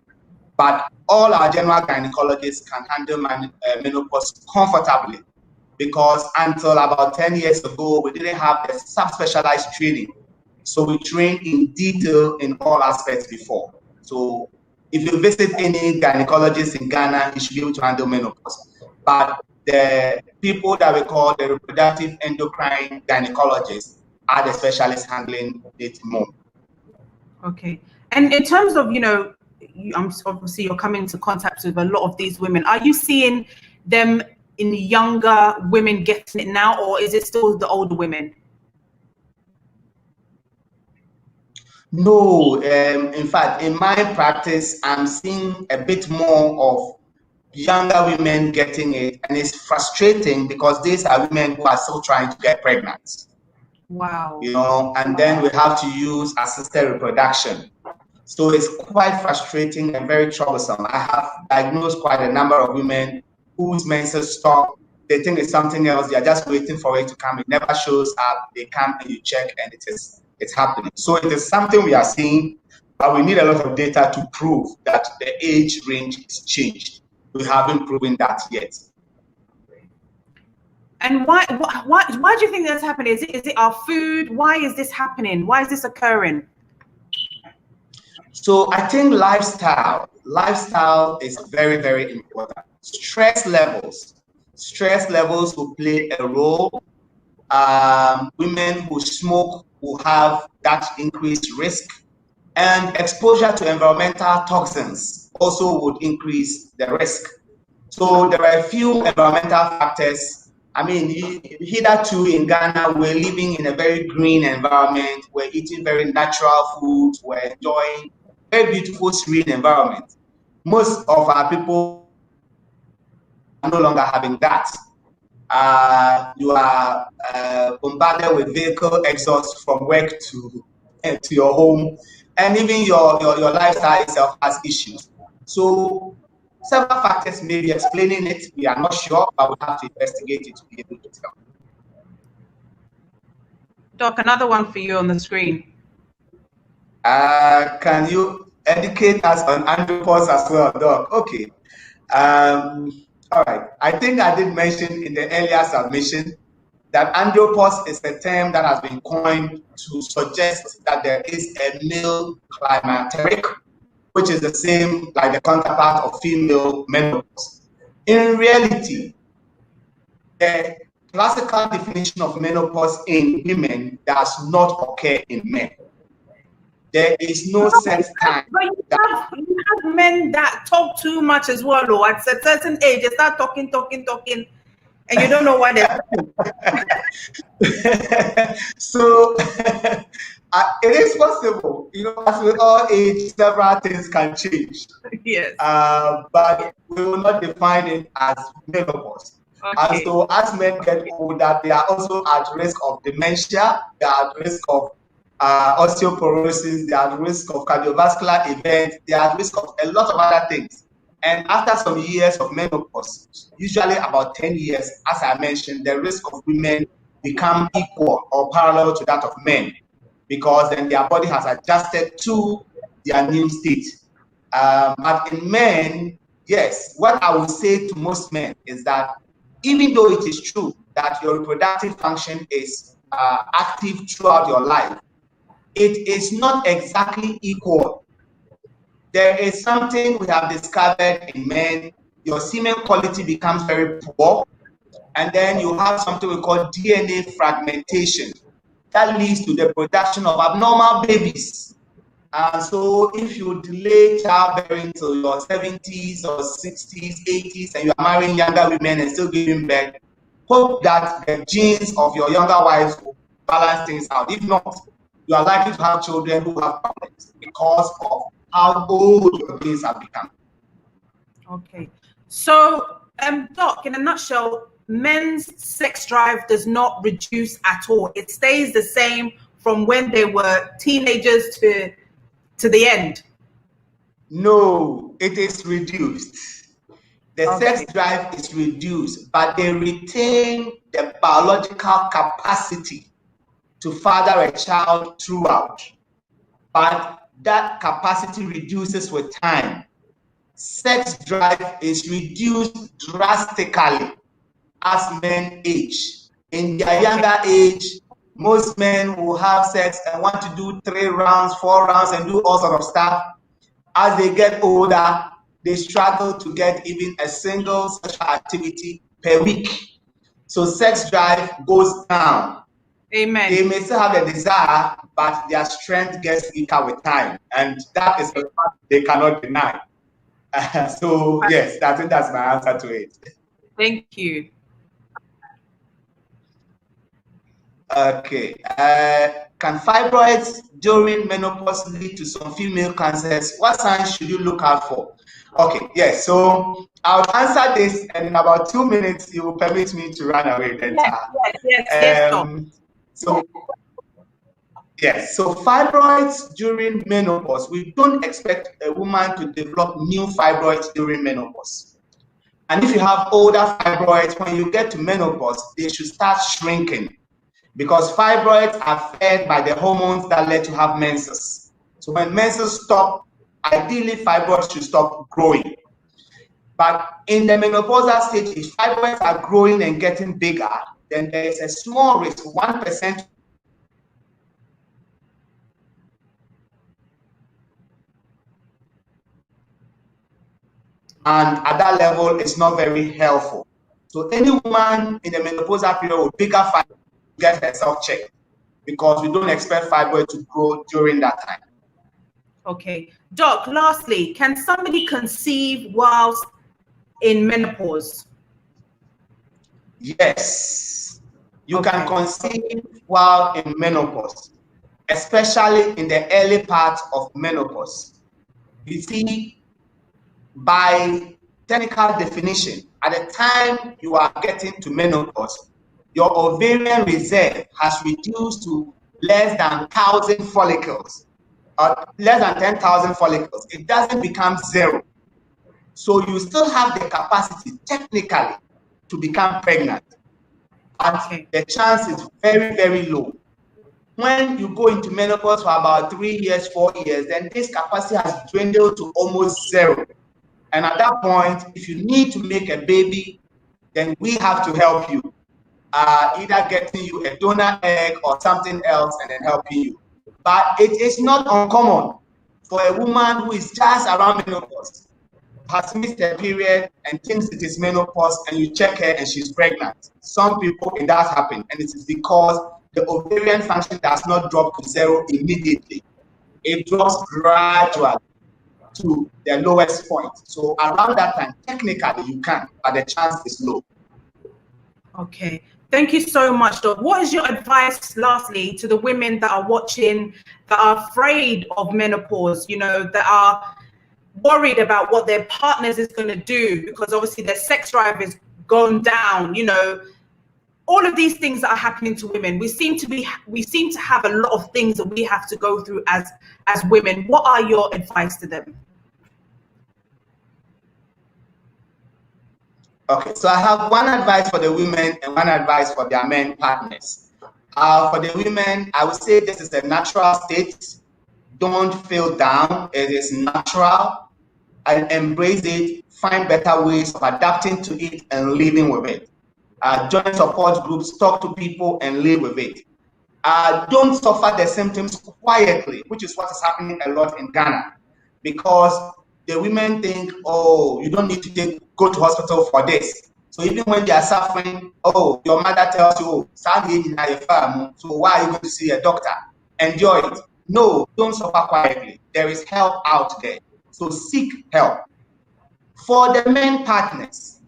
But all our general gynecologists can handle menopause comfortably, because until about 10 years ago, we didn't have the subspecialized training. So we trained in detail in all aspects before. So if you visit any gynecologist in Ghana, you should be able to handle menopause. But the people that we call the reproductive endocrine gynecologists are the specialists handling it more. Okay. And in terms of, obviously you're coming into contact with a lot of these women. Are you seeing them in younger women getting it now, or is it still the older women? No, in fact, in my practice, I'm seeing a bit more of younger women getting it, and it's frustrating because these are women who are still trying to get pregnant. Wow. And then we have to use assisted reproduction. So it's quite frustrating and very troublesome. I have diagnosed quite a number of women whose menses stop. They think it's something else. They are just waiting for it to come. It never shows up. They come and you check, and it's happening. So it is something we are seeing, but we need a lot of data to prove that the age range is changed. We haven't proven that yet. And why do you think that's happening? Is it our food? Why is this happening? Why is this occurring? So I think lifestyle is very, very important. Stress levels will play a role. Women who smoke will have that increased risk, and exposure to environmental toxins also would increase the risk. So there are a few environmental factors. I mean, hitherto in Ghana, we're living in a very green environment. We're eating very natural foods. We're enjoying very beautiful, serene environment. Most of our people are no longer having that. You are bombarded with vehicle exhaust from work to your home, and even your lifestyle itself has issues. So several factors may be explaining it. We are not sure, but we have to investigate it to be able to tell. Doc, another one for you on the screen. Can you educate us on andropause as well, Doc? Okay. All right. I think I did mention in the earlier submission that andropause is a term that has been coined to suggest that there is a male climacteric, which is the same like the counterpart of female menopause. In reality, the classical definition of menopause in women does not occur in men. There is no set time. But you have men that talk too much as well, or at a certain age, they start talking, and you don't know why they're So it is possible, you know, as with all age, several things can change. Yes. But we will not define it as menopause. Okay. And so as men get older, they are also at risk of dementia, they are at risk of osteoporosis, they are at risk of cardiovascular events, they are at risk of a lot of other things. And after some years of menopause, usually about 10 years, as I mentioned, the risk of women become equal or parallel to that of men, because then their body has adjusted to their new state. But in men, yes, what I would say to most men is that even though it is true that your reproductive function is active throughout your life, it is not exactly equal. There is something we have discovered in men. Your semen quality becomes very poor, and then you have something we call DNA fragmentation that leads to the production of abnormal babies. And so if you delay childbearing till your 70s or 60s, 80s, and you are marrying younger women and still giving birth, hope that the genes of your younger wives will balance things out. If not, you are likely to have children who have problems because of how old your genes have become. Okay. So, Doc, in a nutshell, men's sex drive does not reduce at all. It stays the same from when they were teenagers to the end. No, it is reduced. The Okay. sex drive is reduced, but they retain the biological capacity to father a child throughout. But that capacity reduces with time. Sex drive is reduced drastically as men age. In their younger age, most men will have sex and want to do 3 rounds, 4 rounds, and do all sort of stuff. As they get older, they struggle to get even a single sexual activity per week. So sex drive goes down. Amen. They may still have a desire, but their strength gets weaker with time. And that is a fact they cannot deny. So yes, I think that's my answer to it. Thank you. Okay. Can fibroids during menopause lead to some female cancers? What signs should you look out for? Okay, yes. So I'll answer this, and in about 2 minutes, you will permit me to run away. Then, Yes. So yes. So fibroids during menopause, we don't expect a woman to develop new fibroids during menopause. And if you have older fibroids, when you get to menopause, they should start shrinking, because fibroids are fed by the hormones that lead to have menses. So when menses stop, ideally fibroids should stop growing. But in the menopausal stage, if fibroids are growing and getting bigger, then there is a small risk, 1%. And at that level, it's not very helpful. So any woman in the menopausal period with bigger fibroids get herself checked, because we don't expect fibroid to grow during that time. Okay. Doc, lastly, can somebody conceive whilst in menopause? Yes, you can conceive while in menopause, especially in the early part of menopause. You see, by technical definition, at the time you are getting to menopause, your ovarian reserve has reduced to less than 1,000 follicles, or less than 10,000 follicles. It doesn't become zero. So you still have the capacity, technically, to become pregnant. But the chance is very, very low. When you go into menopause for about 3 years, 4 years, then this capacity has dwindled to almost zero. And at that point, if you need to make a baby, then we have to help you. Either getting you a donor egg or something else and then helping you. But it is not uncommon for a woman who is just around menopause, has missed her period and thinks it is menopause, and you check her and she's pregnant. Some people, it does happen, and it is because the ovarian function does not drop to zero immediately. It drops gradually to the lowest point. So around that time, technically you can, but the chance is low. Okay. Thank you so much, Doc. What is your advice, lastly, to the women that are watching, that are afraid of menopause, you know, that are worried about what their partners is going to do because obviously their sex drive is gone down, you know, all of these things that are happening to women. We seem to have a lot of things that we have to go through as women. What are your advice to them? Okay, so I have one advice for the women and one advice for their men partners. For the women, I would say this is a natural state. Don't feel down. It is natural. And embrace it. Find better ways of adapting to it and living with it. Join support groups, talk to people, and live with it. Don't suffer the symptoms quietly, which is what is happening a lot in Ghana, because the women think, oh, you don't need to go to hospital for this. So even when they are suffering, oh, your mother tells you, oh, so why are you going to see a doctor? Enjoy it. No, don't suffer quietly. There is help out there. So seek help. For the men partners,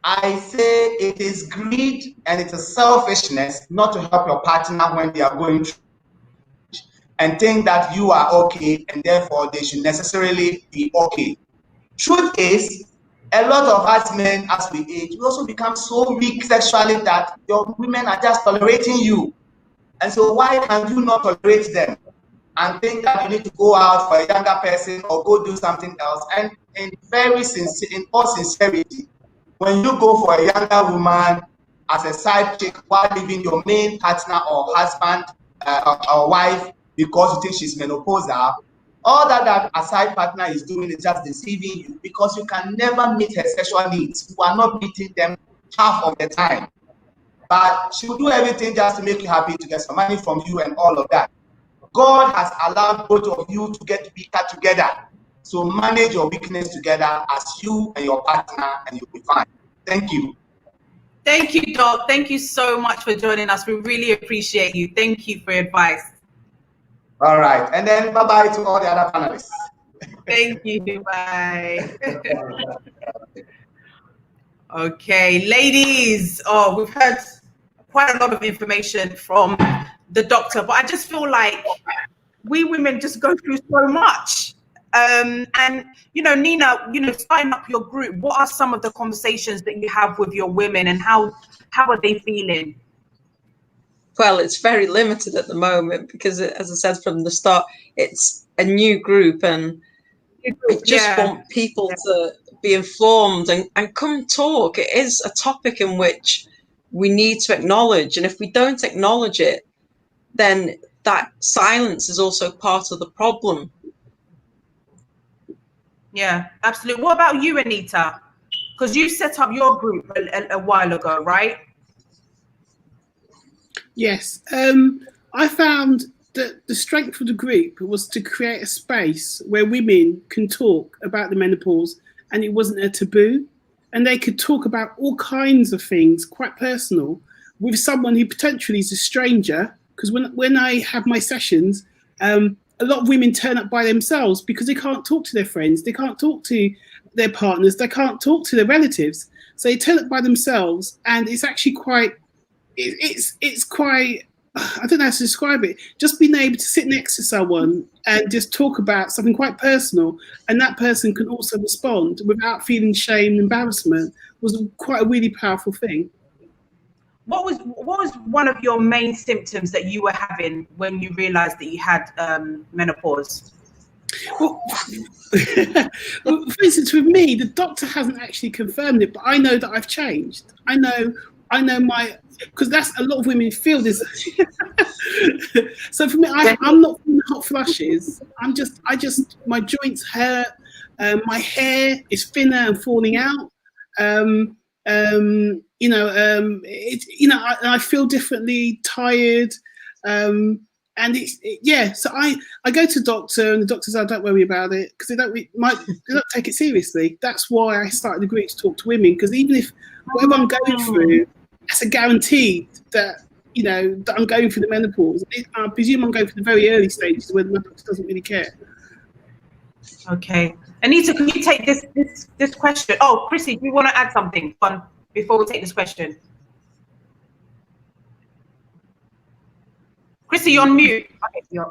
I say it is greed and it is selfishness not to help your partner when they are going through and think that you are okay and therefore they should necessarily be okay. Truth is, a lot of us men, as we age, we also become so weak sexually that your women are just tolerating you. And so why can you not tolerate them and think that you need to go out for a younger person or go do something else? And in all sincerity, when you go for a younger woman as a side chick while leaving your main partner or husband or wife because you think she's menopausal, all that a side partner is doing is just deceiving you because you can never meet her sexual needs. You are not meeting them half of the time. But she will do everything just to make you happy, to get some money from you and all of that. God has allowed both of you to get weaker together. So manage your weakness together as you and your partner, and you'll be fine. Thank you. Thank you, Doc. Thank you so much for joining us. We really appreciate you. Thank you for your advice. All right. And then bye-bye to all the other panelists. Thank you. Bye. Okay, ladies. Oh, we've heard quite a lot of information from the doctor, but I just feel like we women just go through so much. And, you know, Nina, you know, starting up your group, what are some of the conversations that you have with your women and how are they feeling? Well, it's very limited at the moment because, as I said from the start, it's a new group and I just want people to be informed and come talk. It is a topic in which we need to acknowledge. And if we don't acknowledge it, then that silence is also part of the problem. Yeah, absolutely. What about you, Anita? Because you set up your group a while ago, right? Yes. I found that the strength of the group was to create a space where women can talk about the menopause and it wasn't a taboo. And they could talk about all kinds of things, quite personal, with someone who potentially is a stranger. Because when I have my sessions, a lot of women turn up by themselves because they can't talk to their friends, they can't talk to their partners, they can't talk to their relatives. So they turn up by themselves, and it's actually quite, it's quite I don't know how to describe it. Just being able to sit next to someone and just talk about something quite personal, and that person can also respond without feeling shame and embarrassment, was quite a really powerful thing. What was one of your main symptoms that you were having when you realized that you had menopause? Well, for instance, with me, the doctor hasn't actually confirmed it, but I know that I've changed. I know my, because that's a lot of women feel this. So for me, I'm not feeling hot flushes. My joints hurt. My hair is thinner and falling out. I feel differently, tired. And so I go to the doctor, and the doctor says, don't worry about it, because they don't take it seriously. That's why I started the group to talk to women, because even if whatever I'm going through, that's a guarantee that that I'm going through the menopause. I presume I'm going through the very early stages where the doctor doesn't really care. Okay, Anita, can you take this question? Oh, Chrissy, do you want to add something fun before we take this question? Chrissy, you're on mute.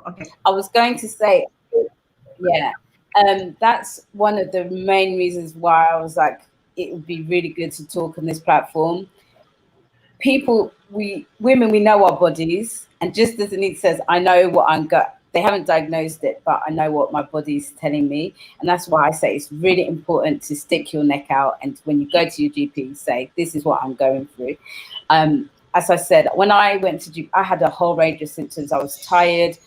Okay. I was going to say, yeah, that's one of the main reasons why I was like, it would be really good to talk on this platform. Women, we know our bodies, and just as Anita says, I know what they haven't diagnosed it, but I know what my body's telling me. And that's why I say it's really important to stick your neck out. And when you go to your GP, say, this is what I'm going through. As I said, when I went to GP, I had a whole range of symptoms. I was tired.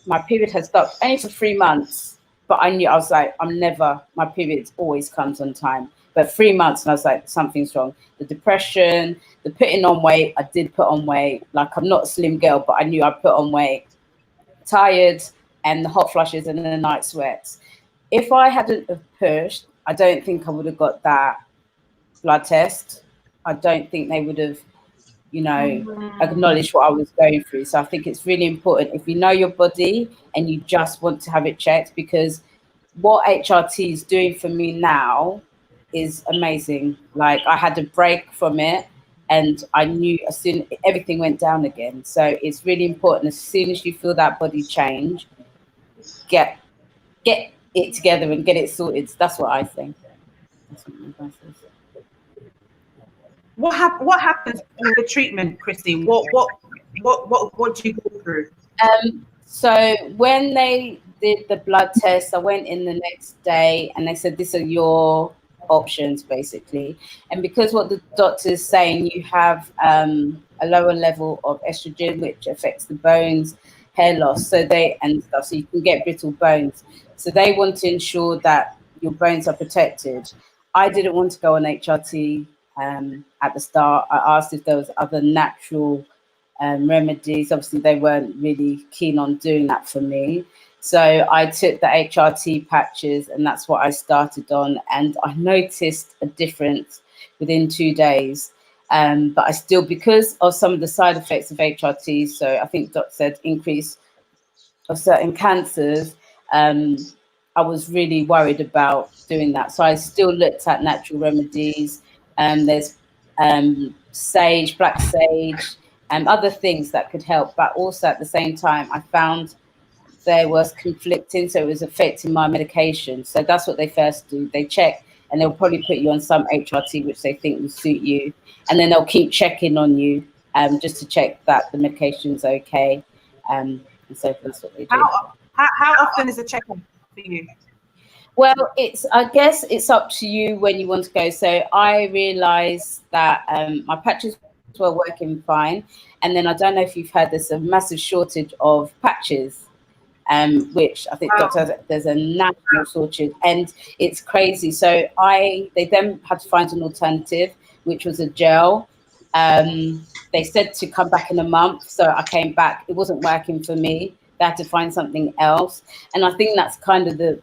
My period had stopped only for 3 months, but I was like, my period always comes on time. But 3 months, and I was like, something's wrong. The depression, the putting on weight, I did put on weight. Like, I'm not a slim girl, but I knew I put on weight. Tired, and the hot flushes and the night sweats. If I hadn't have pushed, I don't think I would have got that blood test. I don't think they would have, acknowledged what I was going through. So I think it's really important if you know your body and you just want to have it checked, because what HRT is doing for me now is amazing. Like, I had a break from it, and I knew as soon everything went down again. So it's really important, as soon as you feel that body change, get it together and get it sorted. That's what I think. That's what my advice is. What happens in the treatment, Christine? What do you go through? So when they did the blood test, I went in the next day, and they said, these are your options, basically. And because what the doctor is saying, you have a lower level of estrogen, which affects the bones, hair loss, so you can get brittle bones. So they want to ensure that your bones are protected. I didn't want to go on HRT at the start. I asked if there was other natural remedies. Obviously, they weren't really keen on doing that for me. So I took the HRT patches, and that's what I started on. And I noticed a difference within 2 days. But I still, because of some of the side effects of HRT, so I think Doc said increase of certain cancers, I was really worried about doing that. So I still looked at natural remedies. There's sage, black sage, and other things that could help. But also at the same time, I found there was conflicting, so it was affecting my medication. So that's what they first do. They check, and they'll probably put you on some HRT which they think will suit you, and then they'll keep checking on you just to check that the medication's okay. And so that's what they do. How often is a check-up for you? Well, I guess it's up to you when you want to go. So I realized that my patches were working fine, and then I don't know if you've heard, there's a massive shortage of patches. Which I think there's a national shortage, and it's crazy. So they then had to find an alternative, which was a gel. They said to come back in a month, so I came back. It wasn't working for me. They had to find something else, and I think that's kind of the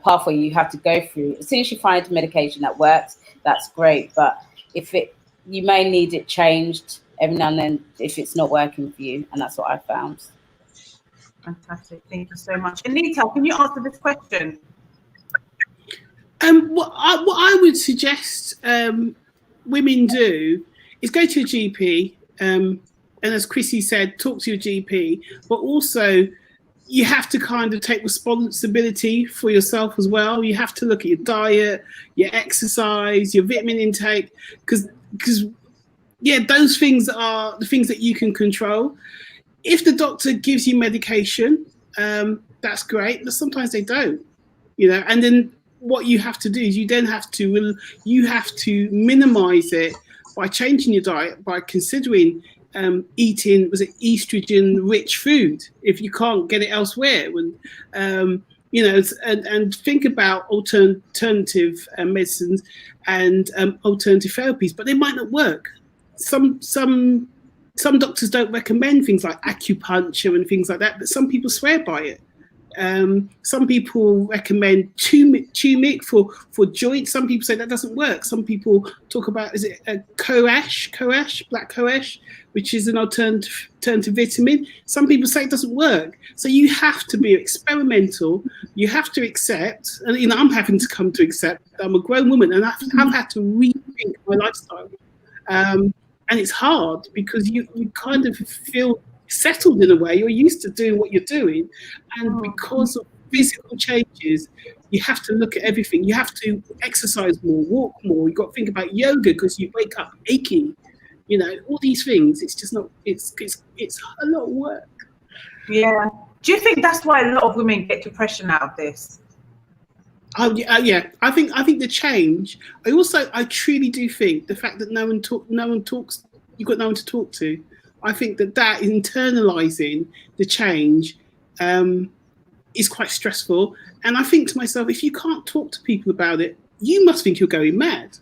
pathway you have to go through. As soon as you find medication that works, that's great. But you may need it changed every now and then if it's not working for you, and that's what I found. Fantastic, thank you so much. Anita, can you answer this question? What I would suggest women do is go to a GP, and as Chrissy said, talk to your GP, but also you have to kind of take responsibility for yourself as well. You have to look at your diet, your exercise, your vitamin intake, because yeah, those things are the things that you can control. If the doctor gives you medication, that's great, but sometimes they don't, you know. And then what you have to do is you have to minimize it by changing your diet, by considering eating, was it estrogen-rich food if you can't get it elsewhere, and you know, and think about alternative medicines and alternative therapies, but they might not work. Some doctors don't recommend things like acupuncture and things like that, but some people swear by it. Some people recommend turmeric for joints. Some people say that doesn't work. Some people talk about, is it a black coash, which is an alternative vitamin. Some people say it doesn't work. So you have to be experimental. You have to accept, and you know, I'm having to come to accept that I'm a grown woman and I've had to rethink my lifestyle. And it's hard because you kind of feel settled in a way. You're used to doing what you're doing, and because of physical changes, you have to look at everything. You have to exercise more, walk more. You've got to think about yoga because you wake up aching. You know, all these things. It's just not. It's a lot of work. Yeah. Do you think that's why a lot of women get depression out of this? Oh yeah. I think the change. I truly do think the fact that no one talks. You've got no one to talk to. I think that internalizing the change is quite stressful. And I think to myself, if you can't talk to people about it, you must think you're going mad.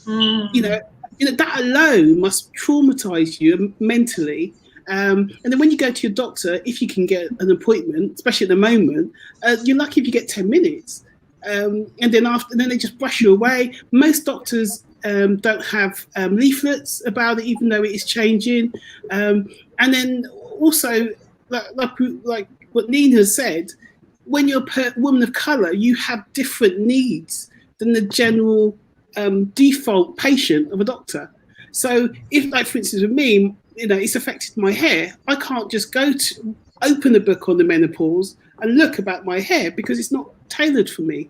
You know, that alone must traumatize you mentally. And then when you go to your doctor, if you can get an appointment, especially at the moment, you're lucky if you get 10 minutes. And then they just brush you away. Most doctors don't have leaflets about it, even though it is changing. And then also, like what Nina said, when you're a woman of colour, you have different needs than the general default patient of a doctor. So if, like, for instance, with me, you know, it's affected my hair, I can't just go to open a book on the menopause and look about my hair because it's not tailored for me.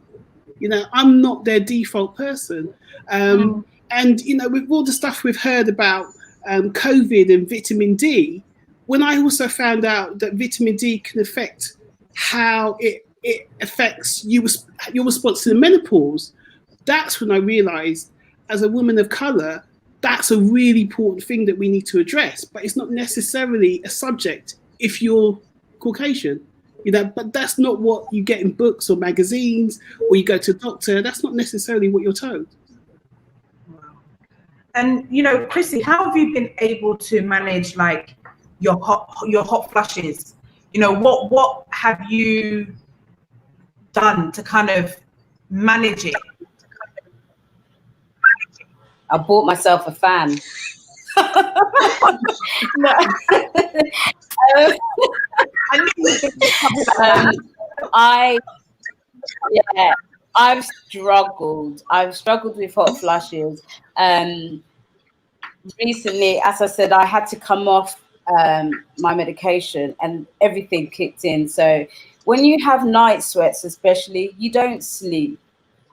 You know, I'm not their default person. And, you know, with all the stuff we've heard about COVID and vitamin D, when I also found out that vitamin D can affect how it affects your response to the menopause, that's when I realized, as a woman of color, that's a really important thing that we need to address. But it's not necessarily a subject if you're Caucasian. You know, but that's not what you get in books or magazines, or you go to a doctor. That's not necessarily what you're told. And, you know, Chrissy, how have you been able to manage, like, your hot flushes? You know, what have you done to kind of manage it? I bought myself a fan. No. I've struggled. With hot flushes. Recently, as I said, I had to come off my medication and everything kicked in. So when you have night sweats, especially, you don't sleep.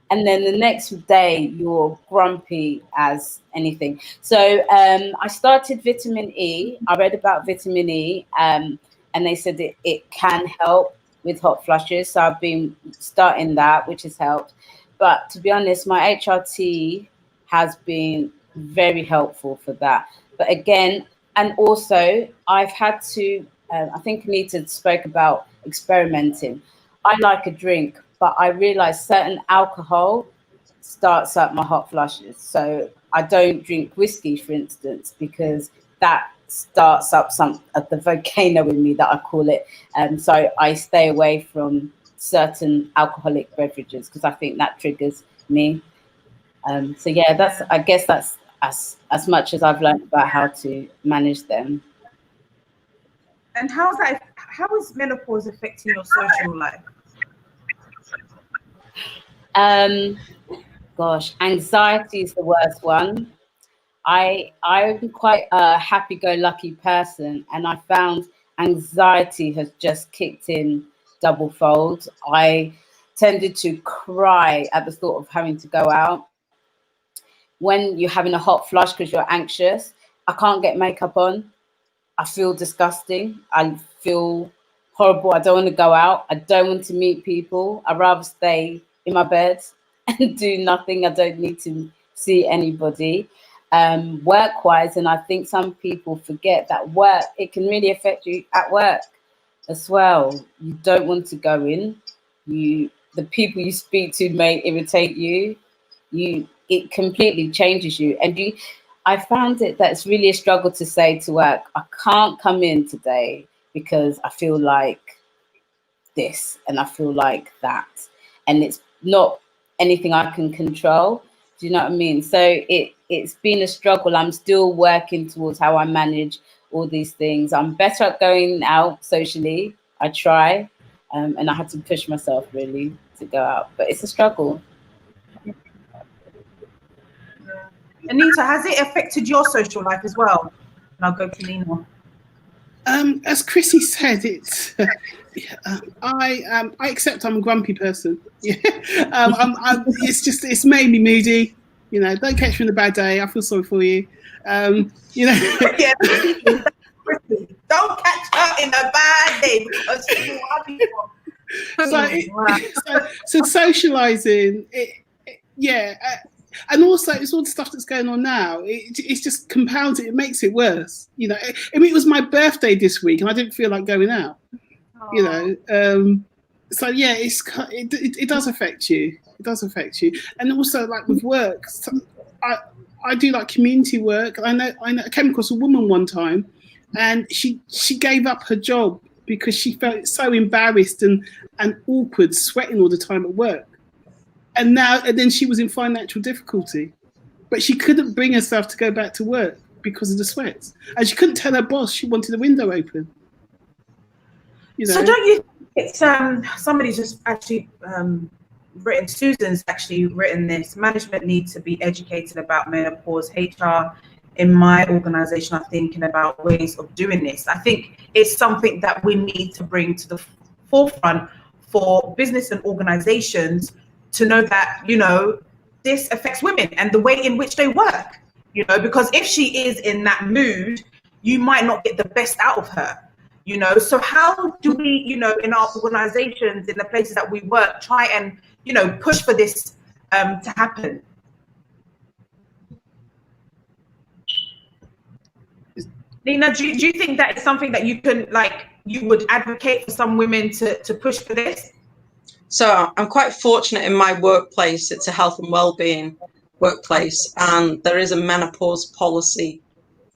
And then the next day, you're grumpy as anything. So I started vitamin E. I read about vitamin E, and they said it can help with hot flushes. So I've been starting that, which has helped. But to be honest, my HRT has been very helpful for that. But again, and also I've had to, I think Anita spoke about experimenting. I like a drink, but I realized certain alcohol starts up my hot flushes. So I don't drink whiskey, for instance, because that starts up the volcano in me, that I call it. So I stay away from certain alcoholic beverages because I think that triggers me. So yeah, I guess that's as much as I've learned about how to manage them. And how is menopause affecting your social life? Gosh, anxiety is the worst one. I'm quite a happy-go-lucky person, and I found anxiety has just kicked in double fold. I tended to cry at the thought of having to go out. When you're having a hot flush because you're anxious, I can't get makeup on. I feel disgusting. I feel horrible. I don't want to go out. I don't want to meet people. I'd rather stay in my bed and do nothing. I don't need to see anybody. Work-wise, and I think some people forget that work, it can really affect you at work as well. You don't want to go in. The people you speak to may irritate you. It completely changes you. And I found it that it's really a struggle to say to work, I can't come in today because I feel like this and I feel like that. And it's not anything I can control. Do you know what I mean? So it's been a struggle. I'm still working towards how I manage all these things. I'm better at going out socially. I try. And I had to push myself really to go out. But it's a struggle. Anita, has it affected your social life as well? And I'll go to Nina. As Chrissy said, it's I accept I'm a grumpy person. Yeah. It's made me moody. You know, don't catch me on a bad day. I feel sorry for you. You know. Yeah. Don't catch her in a bad day because she's so socializing, and also it's all the stuff that's going on now. It's just compounds it. It makes it worse. You know, I mean, it was my birthday this week, and I didn't feel like going out. Aww. You know, so yeah, it does affect you. It does affect you, and also like with work, I do like community work. I came across a woman one time, and she gave up her job because she felt so embarrassed and awkward, sweating all the time at work. And then she was in financial difficulty, but she couldn't bring herself to go back to work because of the sweats, and she couldn't tell her boss she wanted the window open. You know? So don't you think it's somebody's just actually written, Susan's actually written this, management needs to be educated about menopause. HR in my organization are thinking about ways of doing this. I think it's something that we need to bring to the forefront for business and organizations to know that, you know, this affects women and the way in which they work, you know, because if she is in that mood, you might not get the best out of her, you know. So how do we, you know, in our organizations, in the places that we work, try and, you know, push for this to happen? Nina, do you think that is something that you can, like, you would advocate for some women to push for this? So I'm quite fortunate in my workplace. It's a health and well-being workplace, and there is a menopause policy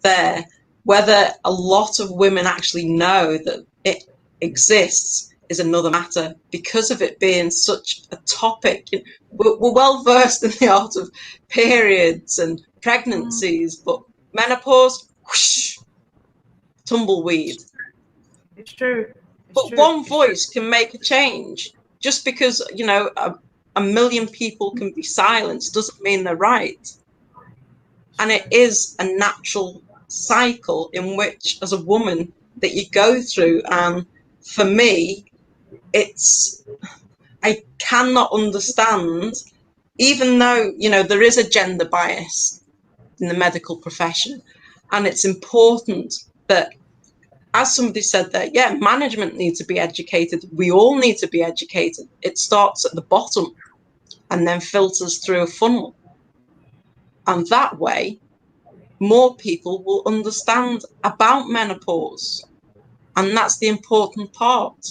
there. Whether a lot of women actually know that it exists is another matter, because of it being such a topic. We're well versed in the art of periods and pregnancies, but menopause, whoosh, tumbleweed. It's true. But one voice can make a change. Just because, you know, a million people can be silenced doesn't mean they're right. And it is a natural cycle in which, as a woman, that you go through. And for me, I cannot understand, even though, you know, there is a gender bias in the medical profession, and it's important that, as somebody said there, yeah, management needs to be educated. We all need to be educated. It starts at the bottom and then filters through a funnel. And that way, more people will understand about menopause. And that's the important part.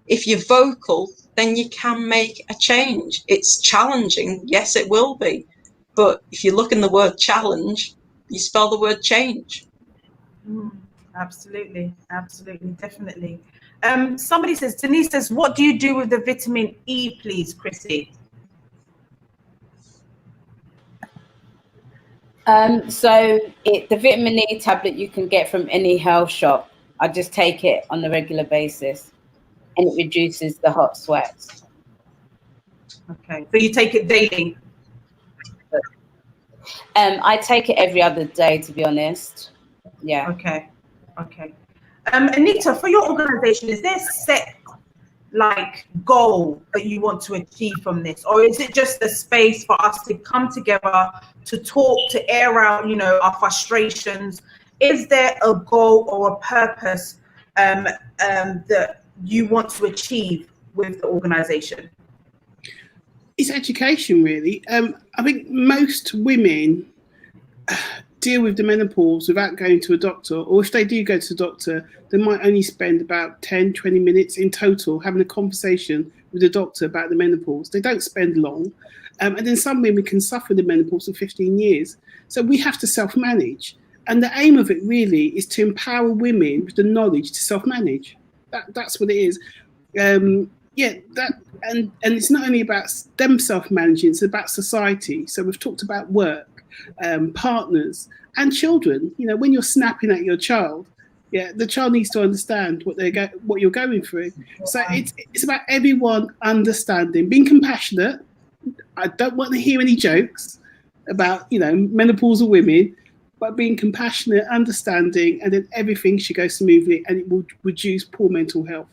If you're vocal, then you can make a change. It's challenging. Yes, it will be. But if you look in the word challenge, you spell the word change. Absolutely, definitely. Somebody says, Denise says, what do you do with the vitamin E, please, Chrissy? So the vitamin E tablet you can get from any health shop. I just take it on a regular basis, and it reduces the hot sweats. Okay, so you take it daily? I take it every other day, to be honest. Yeah. Okay. Anita, for your organization, is there a set like goal that you want to achieve from this, or is it just a space for us to come together to talk, to air out, our frustrations? Is there a goal or a purpose that you want to achieve with the organization? It's education, really. I think most women deal with the menopause without going to a doctor, or if they do go to the doctor, they might only spend about 10-20 minutes in total having a conversation with the doctor about the menopause. They don't spend long. And then some women can suffer the menopause for 15 years. So we have to self-manage. And the aim of it really is to empower women with the knowledge to self-manage. That's what it is. And it's not only about them self-managing, it's about society. So we've talked about work, partners and children. When you're snapping at your child, the child needs to understand what you're going through. So it's about everyone understanding, being compassionate. I don't want to hear any jokes about menopausal women, but being compassionate, understanding, and then everything should go smoothly, and it will reduce poor mental health.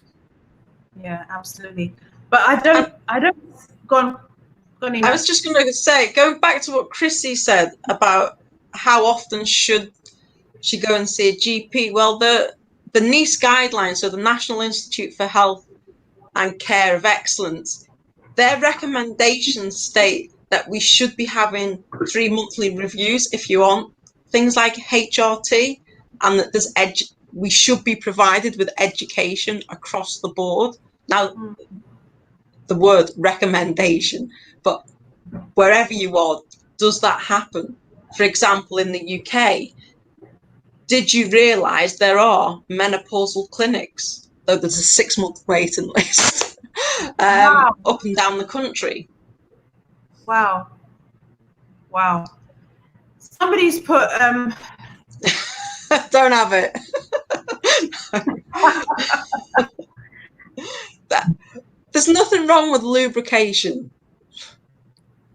Yeah, absolutely. But I don't go on. I was just going to say, going back to what Chrissy said about how often should she go and see a GP. Well, the NICE guidelines, so the National Institute for Health and Care of Excellence, their recommendations state that we should be having 3 monthly reviews if you want things like HRT, and that we should be provided with education across the board. Now, the word recommendation, but wherever you are, does that happen? For example, in the UK, did you realise there are menopausal clinics, though there's a 6-month waiting list, Wow. up and down the country? Wow. Somebody's put Don't have it. There's nothing wrong with lubrication.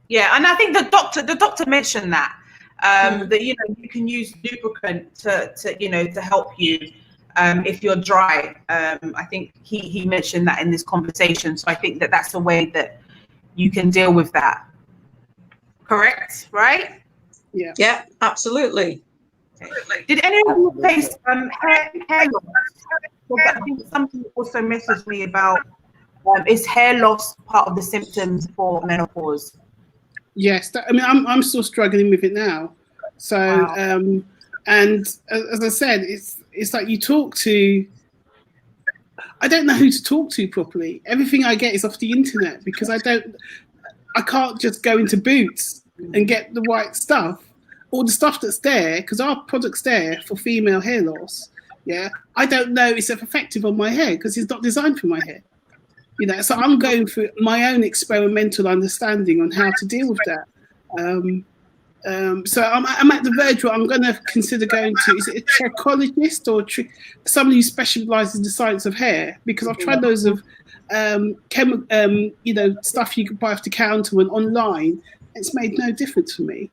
Yeah, and I think the doctor mentioned that that you can use lubricant to help you if you're dry. I think he mentioned that in this conversation. So I think that's a way that you can deal with that. Correct, right? Yeah. Yeah, absolutely. Okay. Did anyone face hair loss? I think somebody also messaged me about is hair loss part of the symptoms for menopause? Yes, I'm still struggling with it now. So, wow. And as I said, it's like you talk to. I don't know who to talk to properly. Everything I get is off the internet because I can't just go into Boots and get the right stuff. All the stuff that's there, because our product's there for female hair loss. Yeah, I don't know it's effective on my hair because it's not designed for my hair. So I'm going through my own experimental understanding on how to deal with that. So I'm at the verge where I'm going to consider going to, is it a trichologist or somebody who specialises in the science of hair? Because I've tried those of stuff you can buy off the counter and online. It's made no difference for me.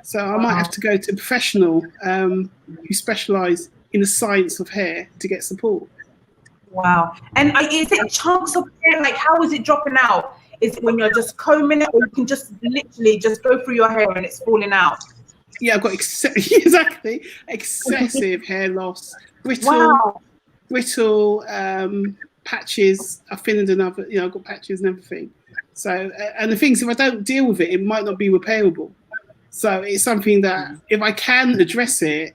So I might have to go to a professional who specialise in the science of hair to get support. Wow. And is it chunks of hair? Like, how is it dropping out? Is it when you're just combing it, or you can just literally just go through your hair and it's falling out? Yeah, I've got excessive hair loss, brittle patches are thinner than other. I've got patches and everything. So, and the things, if I don't deal with it, it might not be repairable. So it's something that if I can address it,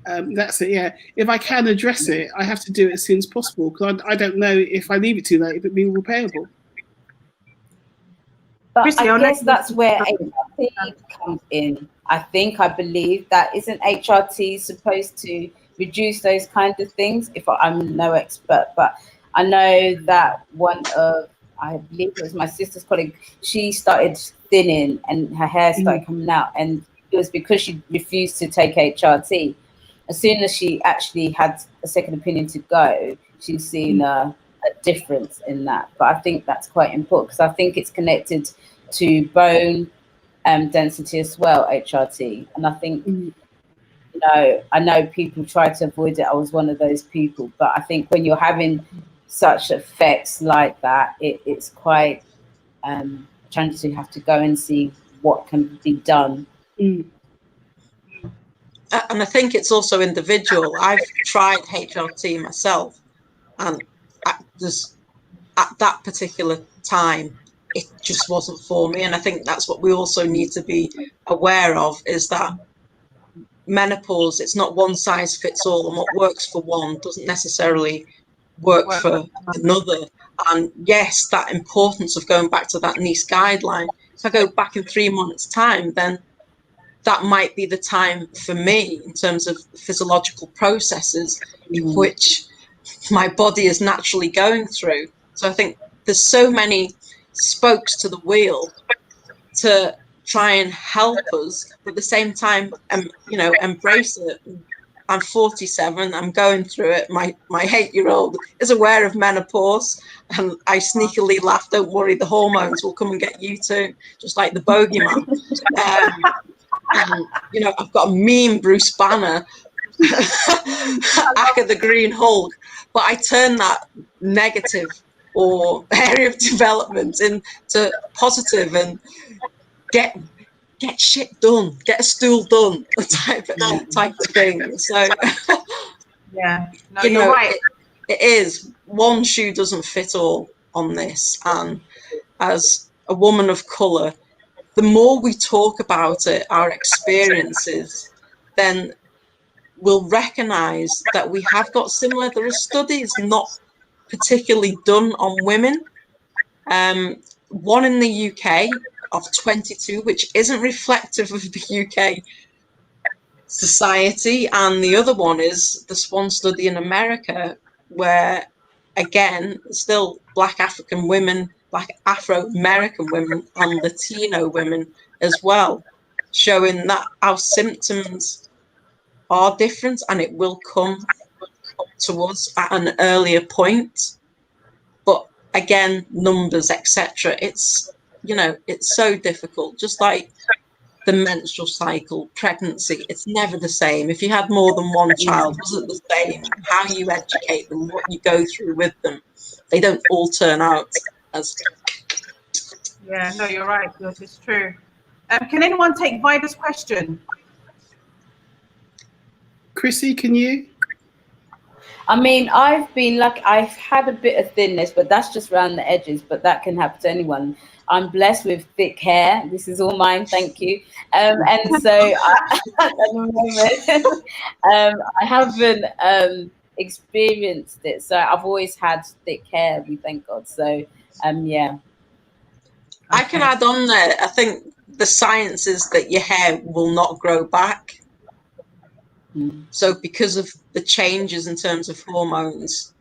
that's it. Yeah, if I can address it, I have to do it as soon as possible because I don't know if I leave it too late if it'll be repairable. But Chrissy, I guess that's where HRT comes in. I believe that isn't HRT supposed to reduce those kinds of things? If I'm no expert, but I know that I believe it was my sister's colleague, she started thinning and her hair started coming out, and it was because she refused to take HRT. As soon as she actually had a second opinion to go, she's seen a difference in that. But I think that's quite important because I think it's connected to bone density as well, HRT. And I think, you know, I know people try to avoid it. I was one of those people, but I think when you're having such effects like that, it's quite challenging to have to go and see what can be done. And I think it's also individual. I've tried HRT myself, and at that particular time, it just wasn't for me. And I think that's what we also need to be aware of, is that menopause, it's not one size fits all, and what works for one doesn't necessarily work for another. And yes, that importance of going back to that NICE guideline, if I go back in 3 months' time, then that might be the time for me in terms of physiological processes in which my body is naturally going through. So I think there's so many spokes to the wheel to try and help us, but at the same time, you know, embrace it. I'm 47, I'm going through it. My 8-year-old is aware of menopause, and I sneakily laugh, don't worry, the hormones will come and get you too, just like the bogeyman. And, you know, I've got a mean Bruce Banner, Aka the Green Hulk, but I turn that negative or area of development into positive and get shit done, get a stool done, type of thing. So yeah, no, you know, you're right. It is, one shoe doesn't fit all on this. And as a woman of colour, the more we talk about it, our experiences, then we'll recognise that we have got similar. There are studies not particularly done on women. One in the UK of 22, which isn't reflective of the UK society, and the other one is this one study in America where, again, still Black African women, Black Afro-American women, and Latino women as well, showing that our symptoms are different and it will come to us at an earlier point. But again, numbers, etc. It's, you know, it's so difficult. Just like the menstrual cycle, pregnancy, it's never the same. If you had more than one child, was it the same? How you educate them, what you go through with them, they don't all turn out as. Yeah, no, you're right. It's true. Can anyone take Vida's question? Chrissy, can you? I mean, I've had a bit of thinness, but that's just around the edges, but that can happen to anyone. I'm blessed with thick hair. This is all mine, thank you. And so at the moment, I haven't experienced it. So I've always had thick hair, we thank God. So, yeah. I can add on there, I think the science is that your hair will not grow back. So because of the changes in terms of hormones,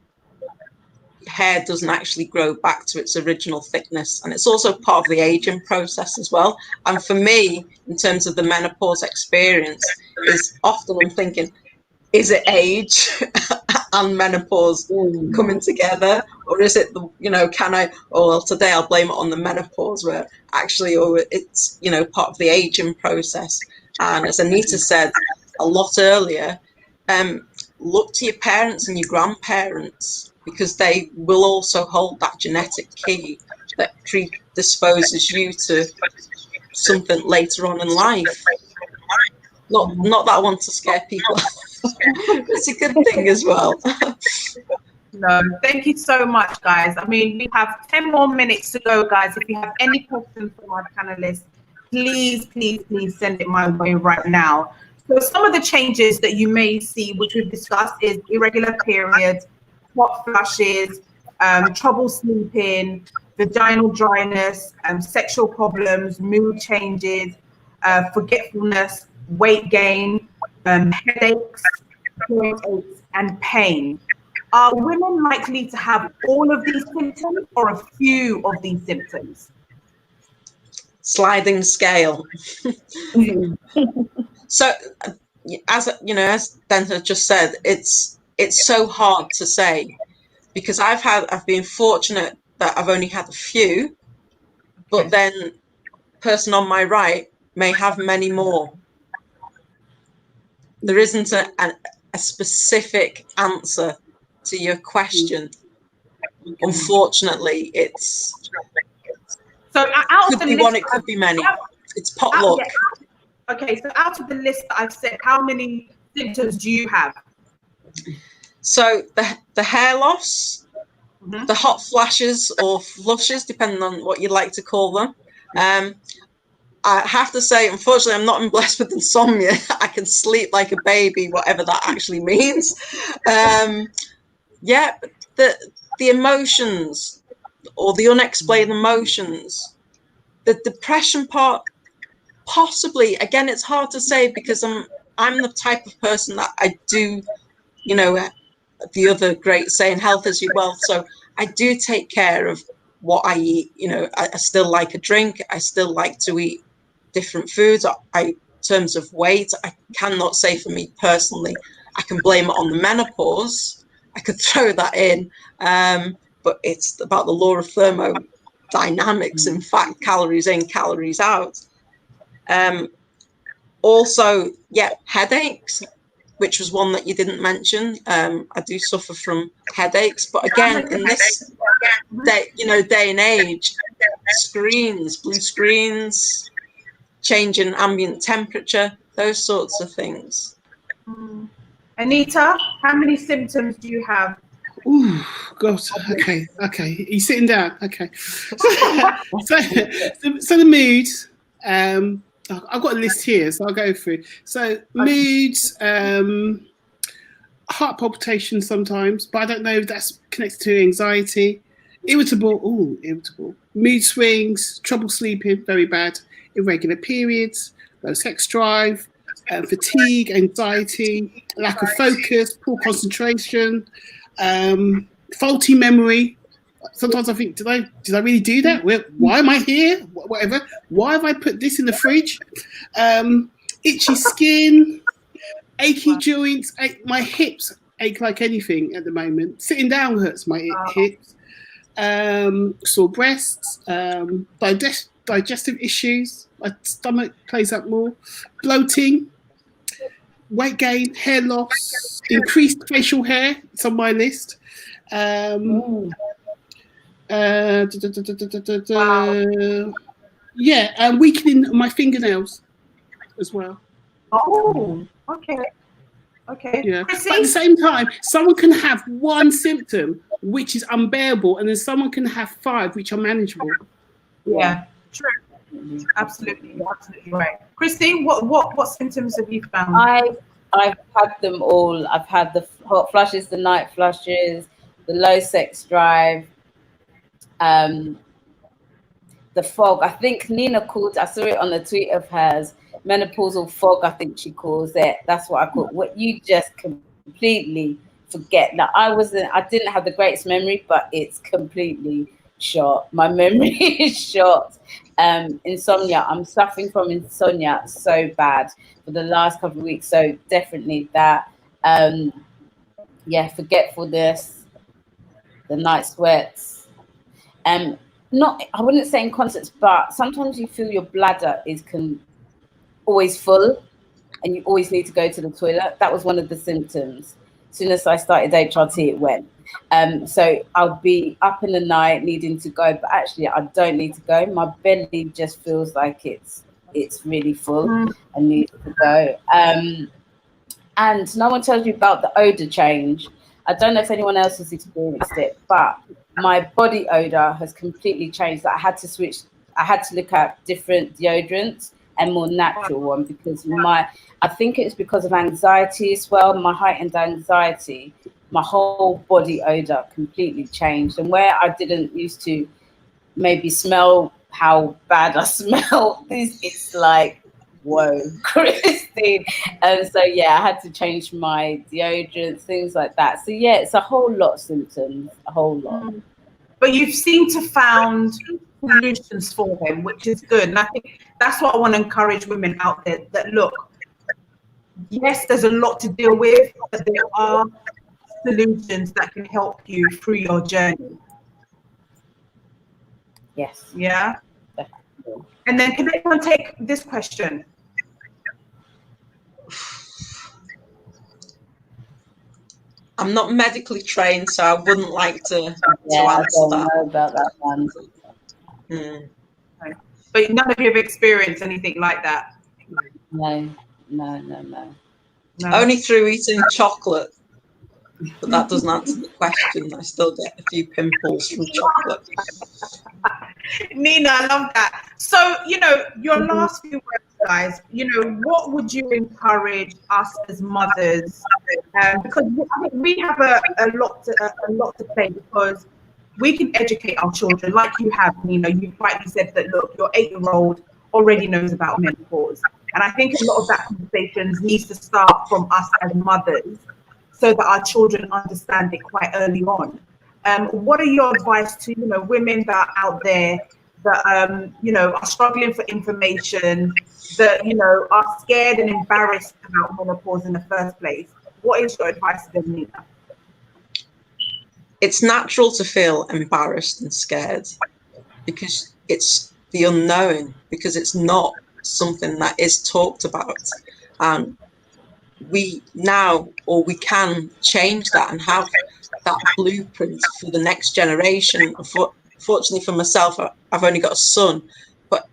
hair doesn't actually grow back to its original thickness. And it's also part of the aging process as well. And for me, in terms of the menopause experience, is often I'm thinking, is it age and menopause coming together? Or is it, you know, well, today I'll blame it on the menopause, where actually, or it's, you know, part of the aging process. And as Anita said a lot earlier, look to your parents and your grandparents, because they will also hold that genetic key that predisposes you to something later on in life. Not that I want to scare people. It's a good thing as well. No, thank you so much, guys. I mean, we have 10 more minutes to go, guys. If you have any questions from our panelists, please send it my way right now. So some of the changes that you may see, which we've discussed, is irregular periods, hot flushes, trouble sleeping, vaginal dryness, sexual problems, mood changes, forgetfulness, weight gain, headaches, joint aches, and pain. Are women likely to have all of these symptoms or a few of these symptoms? Sliding scale. So, as you know, as Denta just said, it's so hard to say, because I've been fortunate that I've only had a few, but then person on my right may have many more. There isn't a specific answer to your question. Unfortunately, it's so out of could the be one, list, it could be many. It's potluck. Okay, so out of the list that I've said, how many symptoms do you have? So the hair loss, the hot flashes or flushes, depending on what you like to call them. I have to say, unfortunately, I'm not blessed with insomnia. I can sleep like a baby, whatever that actually means. Yeah, but the emotions or the unexplained emotions, the depression part, possibly. Again, it's hard to say because I'm the type of person that I do, you know, the other great saying, health is your wealth. So I do take care of what I eat. You know, I still like a drink. I still like to eat different foods. In terms of weight, I cannot say for me personally, I can blame it on the menopause. I could throw that in, but it's about the law of thermodynamics. In fact, calories in, calories out. Also, yeah, headaches, which was one that you didn't mention. I do suffer from headaches, but again, in this day, day and age, screens, blue screens, change in ambient temperature, those sorts of things. Anita, how many symptoms do you have? Ooh, God. Okay. He's sitting down. Okay. So the moods. I've got a list here, so I'll go through. So moods, heart palpitations sometimes, but I don't know if that's connected to anxiety. Irritable. Mood swings, trouble sleeping, very bad. Irregular periods, low sex drive, fatigue, anxiety, lack of focus, poor concentration, faulty memory. Sometimes I think, did I really do that? Why am I here? Whatever. Why have I put this in the fridge? Itchy skin, achy joints. My hips ache like anything at the moment. Sitting down hurts my hips. Sore breasts. Digestive issues. My stomach plays up more. Bloating. Weight gain, hair loss, increased facial hair. It's on my list. Yeah, and weakening my fingernails as well. Oh, okay. Yeah, but at the same time, someone can have one symptom which is unbearable, and then someone can have 5 which are manageable. Yeah, true. Absolutely right. Christine, what symptoms have you found? I've had them all. I've had the hot flushes, the night flushes, the low sex drive, the fog. I think Nina I saw it on a tweet of hers, menopausal fog, I think she calls it. That's what I call it. What you just completely forget. Now, I didn't have the greatest memory, but it's completely shot. My memory is shot. Insomnia. I'm suffering from insomnia so bad for the last couple of weeks. So definitely that. Forgetfulness, the night sweats. I wouldn't say incontinence, but sometimes you feel your bladder is always full and you always need to go to the toilet. That was one of the symptoms. As soon as I started HRT, it went. So I'll be up in the night needing to go, but actually I don't need to go. My belly just feels like it's really full and needs to go. And no one tells you about the odor change. I don't know if anyone else has experienced it, but my body odor has completely changed. I had to switch. I had to look at different deodorants and more natural one because I think it's because of anxiety as well. My heightened anxiety, my whole body odor completely changed. And where I didn't used to maybe smell how bad I smell, it's like, whoa, Christine. And so, yeah, I had to change my deodorant, things like that. So, yeah, it's a whole lot of symptoms, a whole lot. But you've seemed to found solutions for him, which is good. And I think that's what I want to encourage women out there that, look, yes, there's a lot to deal with, but there are solutions that can help you through your journey. Yes. Yeah. And then can anyone take this question? I'm not medically trained, so I wouldn't like to answer I don't that. know about that one. Mm. But none of you have experienced anything like that. No. No. Only through eating chocolate. But that doesn't answer the question. I still get a few pimples from chocolate. Nina, I love that. So, your last few words, guys, what would you encourage us as mothers? Because I think we have a lot to play, because we can educate our children like you have, Nina. You rightly said that, look, your 8-year-old already knows about menopause. And I think a lot of that conversation needs to start from us as mothers, so that our children understand it quite early on. What are your advice to women that are out there that are struggling for information, that are scared and embarrassed about menopause in the first place? What is your advice to them, Nina? It's natural to feel embarrassed and scared, because it's the unknown, because it's not something that is talked about. We can change that and have that blueprint for the next generation. Fortunately for myself, I've only got a son, but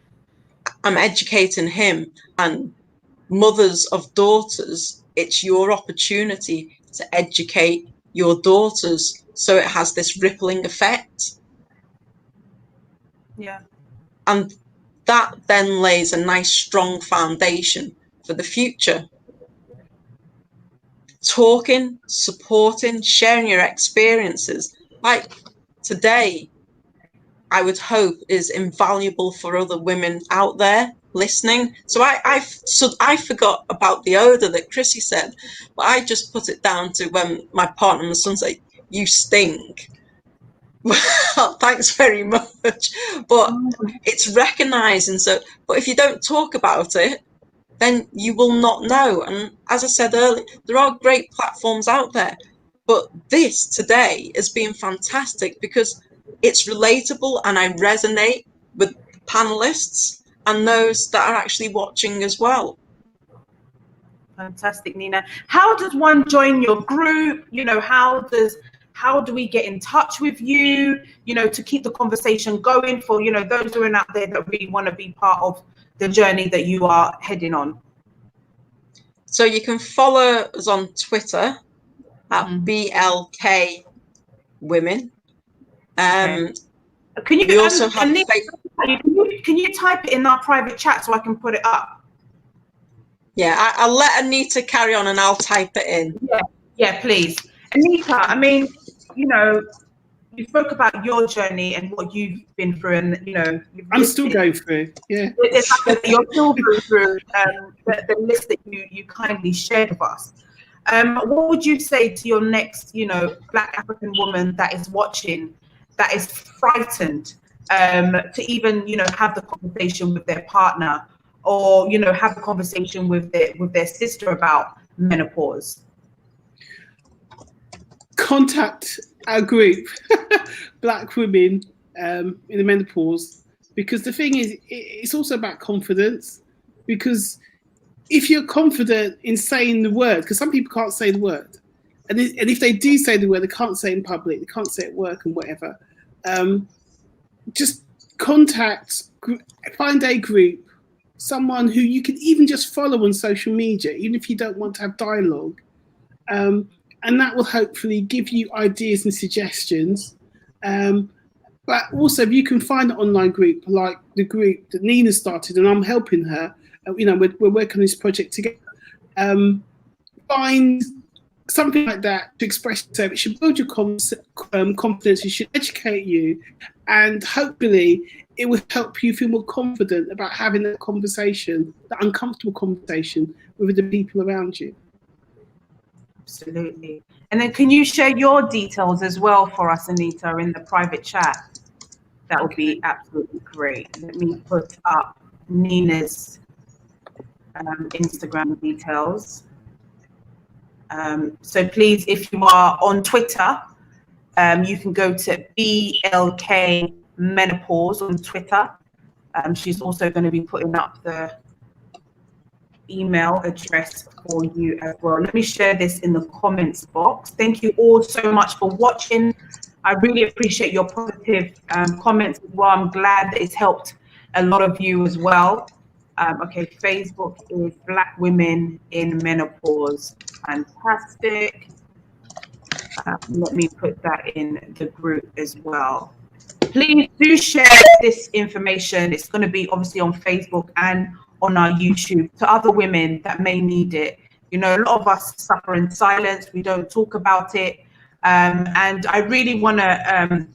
I'm educating him. And mothers of daughters, it's your opportunity to educate your daughters, so it has this rippling effect. Yeah. And that then lays a nice strong foundation for the future. Talking, supporting, sharing your experiences, like today, I would hope is invaluable for other women out there listening. So I forgot about the odor that Chrissy said, but I just put it down to when my partner and my son say, "You stink." Well, thanks very much. But it's recognizing. But if you don't talk about it, then you will not know. And as I said earlier, there are great platforms out there, but this today has been fantastic because it's relatable, and I resonate with the panelists and those that are actually watching as well. Fantastic, Nina. How does one join your group? How do we get in touch with you, to keep the conversation going for, those who are out there that really want to be part of the journey that you are heading on? So you can follow us on Twitter at BLK Women. Okay. Can you also have can you type it in our private chat so I can put it up? Yeah, I'll let Anita carry on and I'll type it in. Yeah, please. Anita, I mean, you spoke about your journey and what you've been through, and I'm still going through. Yeah, it's like you're still going through the list that you kindly shared with us. What would you say to your next, Black African woman that is watching, that is frightened to even, have the conversation with their partner, or have a conversation with their sister about menopause? Contact our group, Black Women in the Menopause, because the thing is, it's also about confidence. Because if you're confident in saying the word, because some people can't say the word, and if they do say the word, they can't say it in public, they can't say it at work and whatever. Just find a group, someone who you can even just follow on social media, even if you don't want to have dialogue. And that will hopefully give you ideas and suggestions. But also, if you can find an online group like the group that Nina started, and I'm helping her, we're working on this project together. Find something like that to express yourself. It should build your confidence. It should educate you, and hopefully, it will help you feel more confident about having that conversation, that uncomfortable conversation with the people around you. Absolutely. And then can you share your details as well for us, Anita, in the private chat? That would be absolutely great. Let me put up Nina's Instagram details. So please, if you are on Twitter, you can go to BLK Menopause on Twitter. She's also going to be putting up the email address for you as well. Let me share this in the comments box. Thank you all so much for watching. I really appreciate your positive comments as well. I'm glad that it's helped a lot of you as well. Okay, Facebook is Black Women in Menopause. Fantastic. Let me put that in the group as well. Please do share this information. It's going to be obviously on Facebook and on our YouTube to other women that may need it. You know, a lot of us suffer in silence. We don't talk about it. And I really want to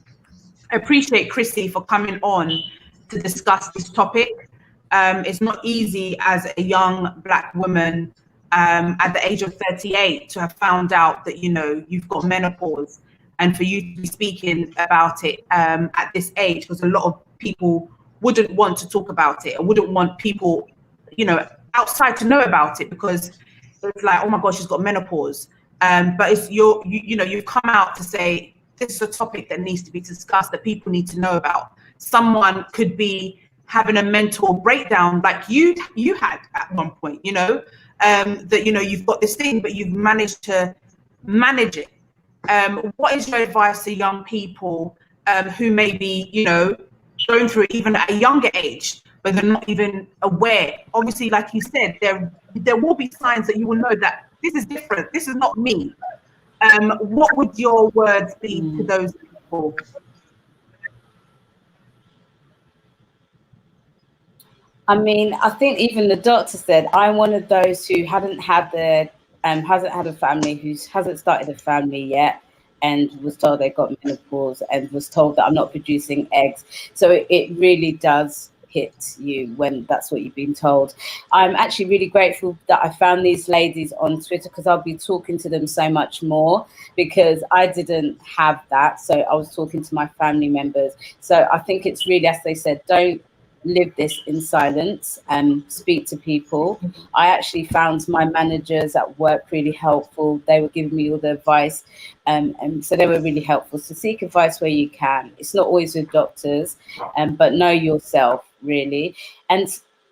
appreciate Chrissy for coming on to discuss this topic. It's not easy as a young Black woman at the age of 38 to have found out that, you know, you've got menopause, and for you to be speaking about it at this age, because a lot of people wouldn't want to talk about it, or wouldn't want people, you know, outside to know about it, because it's like, oh my gosh, she's got menopause. But it's you know, you've come out to say this is a topic that needs to be discussed, that people need to know about. Someone could be having a mental breakdown like you had at one point, you know, that, you know, you've got this thing, but you've managed to manage it. What is your advice to young people who may be, you know, going through it even at a younger age, but they're not even aware? Obviously, like you said, there will be signs that you will know that this is different. This is not me. What would your words be to those people? I mean, I think even the doctor said, I'm one of those who hasn't had a family, who hasn't started a family yet, and was told they got menopause, and was told that I'm not producing eggs. So it really does hit you when that's what you've been told. I'm actually really grateful that I found these ladies on Twitter, because I'll be talking to them so much more, because I didn't have that. So I was talking to my family members. So I think it's really, as they said, don't live this in silence and speak to people. I actually found my managers at work really helpful. They were giving me all the advice, and so they were really helpful. So seek advice where you can. It's not always with doctors, but know yourself, really. And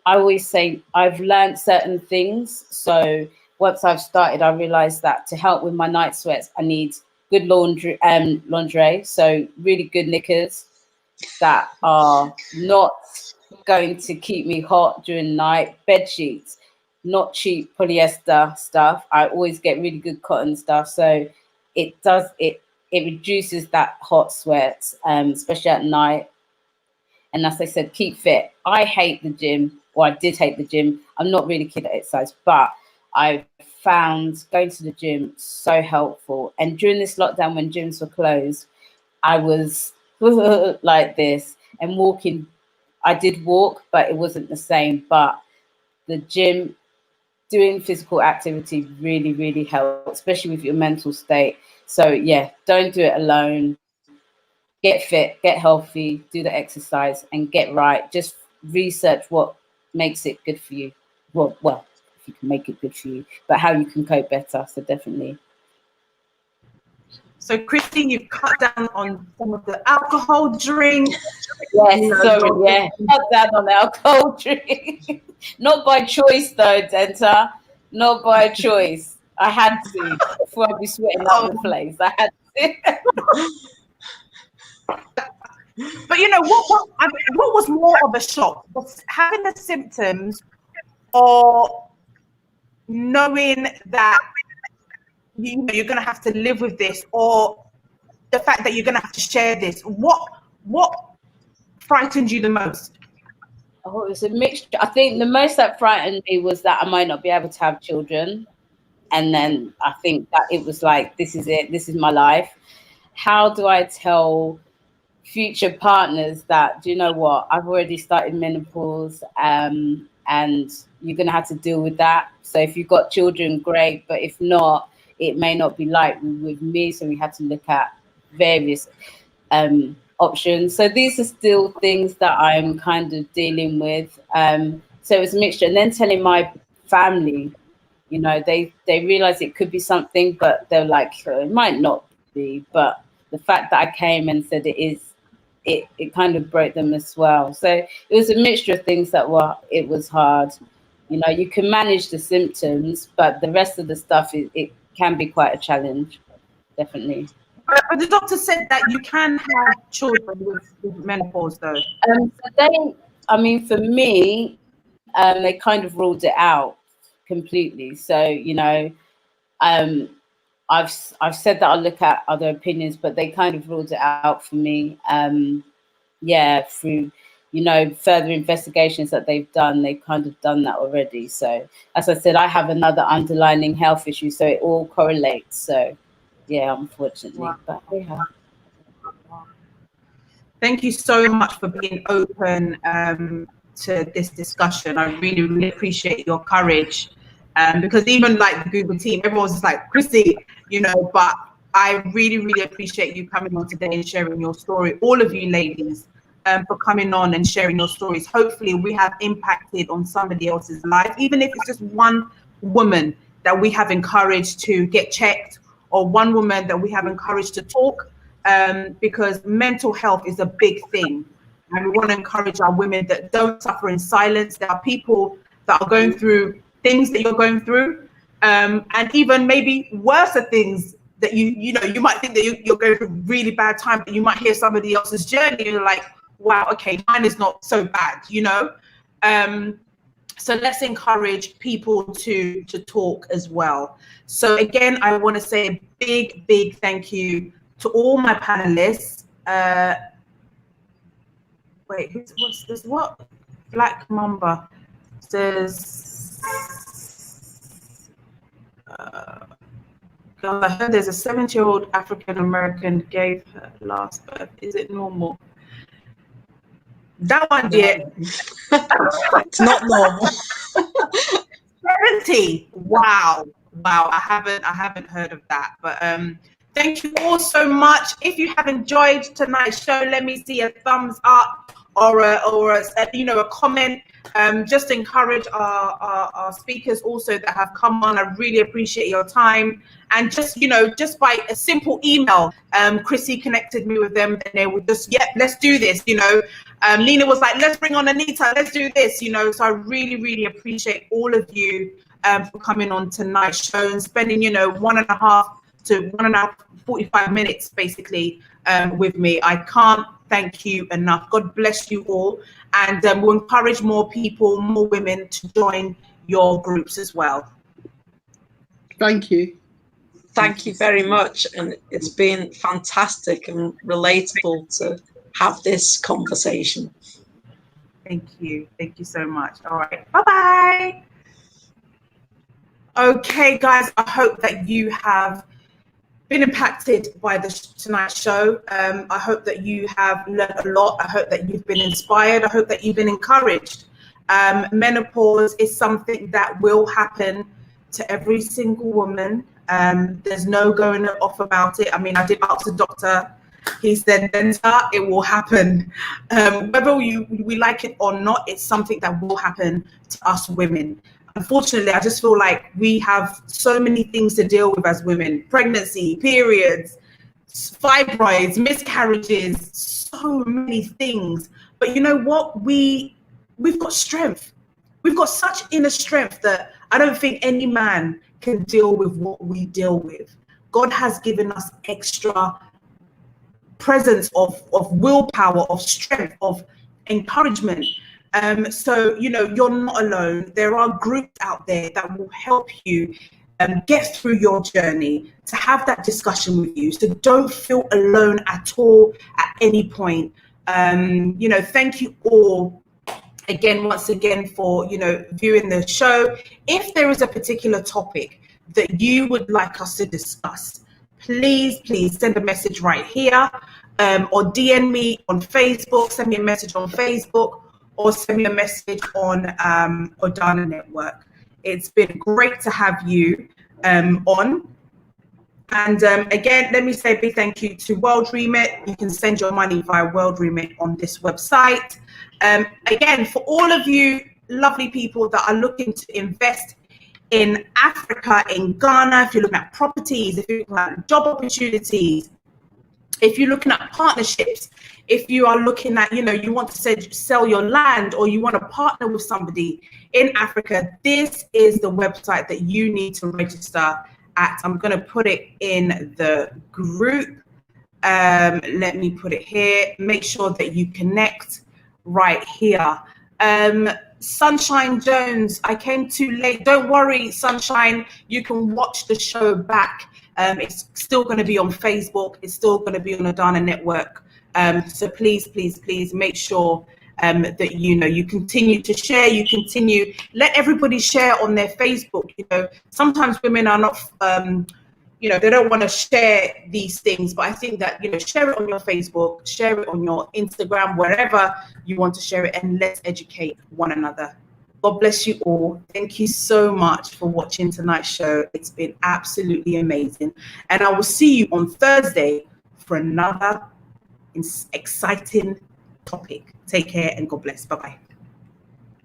I always say I've learned certain things. So once I've started, I realized that to help with my night sweats, I need good lingerie, so really good knickers that are not going to keep me hot during the night. Bed sheets, not cheap polyester stuff. I always get really good cotton stuff, so it reduces that hot sweats, especially at night. And as I said, keep fit. I hate the gym, or I did hate the gym. I'm not really keen at exercise, but I found going to the gym so helpful. And during this lockdown, when gyms were closed, I was like this, and walking. I did walk, but it wasn't the same. But the gym, doing physical activity really, really helps, especially with your mental state. So yeah, don't do it alone. Get fit, get healthy, do the exercise, and get right. Just research what makes it good for you. Well, if you can make it good for you, but how you can cope better. So definitely. So, Christine, you've cut down on some of the alcohol drink. Yes, You know, sorry, yeah, cut down on alcohol drink. Not by choice, though, Denta. Not by choice. I had to before I'd be sweating out the place. I had to. But you know what was more of a shock was having the symptoms, or knowing that you know you're going to have to live with this, or the fact that you're going to have to share this. What frightened you the most? Oh, it was a mixture. I think the most that frightened me was that I might not be able to have children. And then I think that it was like, this is it. This is my life. How do I tell future partners that, do you know what? I've already started menopause, and you're going to have to deal with that. So if you've got children, great. But if not, it may not be like with me. So we had to look at various options. So these are still things that I'm kind of dealing with. So it was a mixture. And then telling my family, you know, they realize it could be something, but they're like, it might not be. But the fact that I came and said it it kind of broke them as well. So it was a mixture of things that it was hard. You know, you can manage the symptoms, but the rest of the stuff, it can be quite a challenge, definitely. But the doctor said that you can have children with menopause, though. For me, they kind of ruled it out completely. So, you know, I've said that I'll look at other opinions, but they kind of ruled it out for me. Through, you know, further investigations that they've done, they've kind of done that already. So, as I said, I have another underlying health issue, so it all correlates. So, yeah, unfortunately. Wow. But yeah. Thank you so much for being open to this discussion. I really, really appreciate your courage. Because even like the Google team, everyone's just like, Chrissy, you know, but I really, really appreciate you coming on today and sharing your story. All of you ladies, for coming on and sharing your stories. Hopefully we have impacted on somebody else's life, even if it's just one woman that we have encouraged to get checked, or one woman that we have encouraged to talk, because mental health is a big thing. And we want to encourage our women that don't suffer in silence. There are people that are going through things that you're going through, and even maybe worse things that you know, you might think that you're going through really bad time, but you might hear somebody else's journey and you're like, wow, okay, mine is not so bad, you know? So let's encourage people to talk as well. So again, I want to say a big, big thank you to all my panelists. Wait, what's this? What? Black Mamba says, I heard there's a 70-year-old African American gave her last birth. Is it normal? That one, yeah. It's not normal. 70. Wow. I haven't heard of that. But thank you all so much. If you have enjoyed tonight's show, let me see a thumbs up or a comment. Just encourage our speakers also that have come on. I really appreciate your time. And just by a simple email, Chrissy connected me with them, and they would just, let's do this. Lena was like, let's bring on Anita, let's do this. So I really, really appreciate all of you for coming on tonight's show and spending 1.5 to 45 minutes basically with me. I can't thank you enough. God bless you all, and we'll encourage more people, more women to join your groups as well. Thank you. Thank you very much, and it's been fantastic and relatable to have this conversation. Thank you so much. All right, bye-bye. Okay, guys, I hope that you have been impacted by tonight's show. I hope that you have learned a lot. I hope that you've been inspired. I hope that you've been encouraged. Menopause is something that will happen to every single woman. There's no going off about it. I mean, I did ask the doctor. He said, Denta, it will happen. Whether we like it or not, it's something that will happen to us women. Unfortunately, I just feel like we have so many things to deal with as women: pregnancy, periods, fibroids, miscarriages, so many things. But you know what? We've got strength. We've got such inner strength that I don't think any man can deal with what we deal with. God has given us extra presence of willpower, of strength, of encouragement. So, you're not alone. There are groups out there that will help you get through your journey, to have that discussion with you. So don't feel alone at all at any point. Thank you all once again for, viewing the show. If there is a particular topic that you would like us to discuss, please send a message right here, or DM me on Facebook, send me a message on Facebook, or send me a message on Odana Network. It's been great to have you on. And again, let me say a big thank you to World Remit. You can send your money via World Remit on this website. Again, for all of you lovely people that are looking to invest in Africa, in Ghana, if you're looking at properties, if you're looking at job opportunities, if you're looking at partnerships, if you are looking at, you want to sell your land, or you want to partner with somebody in Africa, this is the website that you need to register at. I'm going to put it in the group. Let me put it here. Make sure that you connect right here. Sunshine Jones, I came too late. Don't worry, Sunshine, you can watch the show back. It's still going to be on Facebook. It's still going to be on the Adana Network. So please, please, please make sure that you continue to share. Let everybody share on their Facebook. Sometimes women are not, they don't want to share these things, but I think that, share it on your Facebook, share it on your Instagram, wherever you want to share it, and let's educate one another. God bless you all. Thank you so much for watching tonight's show. It's been absolutely amazing. And I will see you on Thursday for another exciting topic. Take care and God bless. Bye-bye.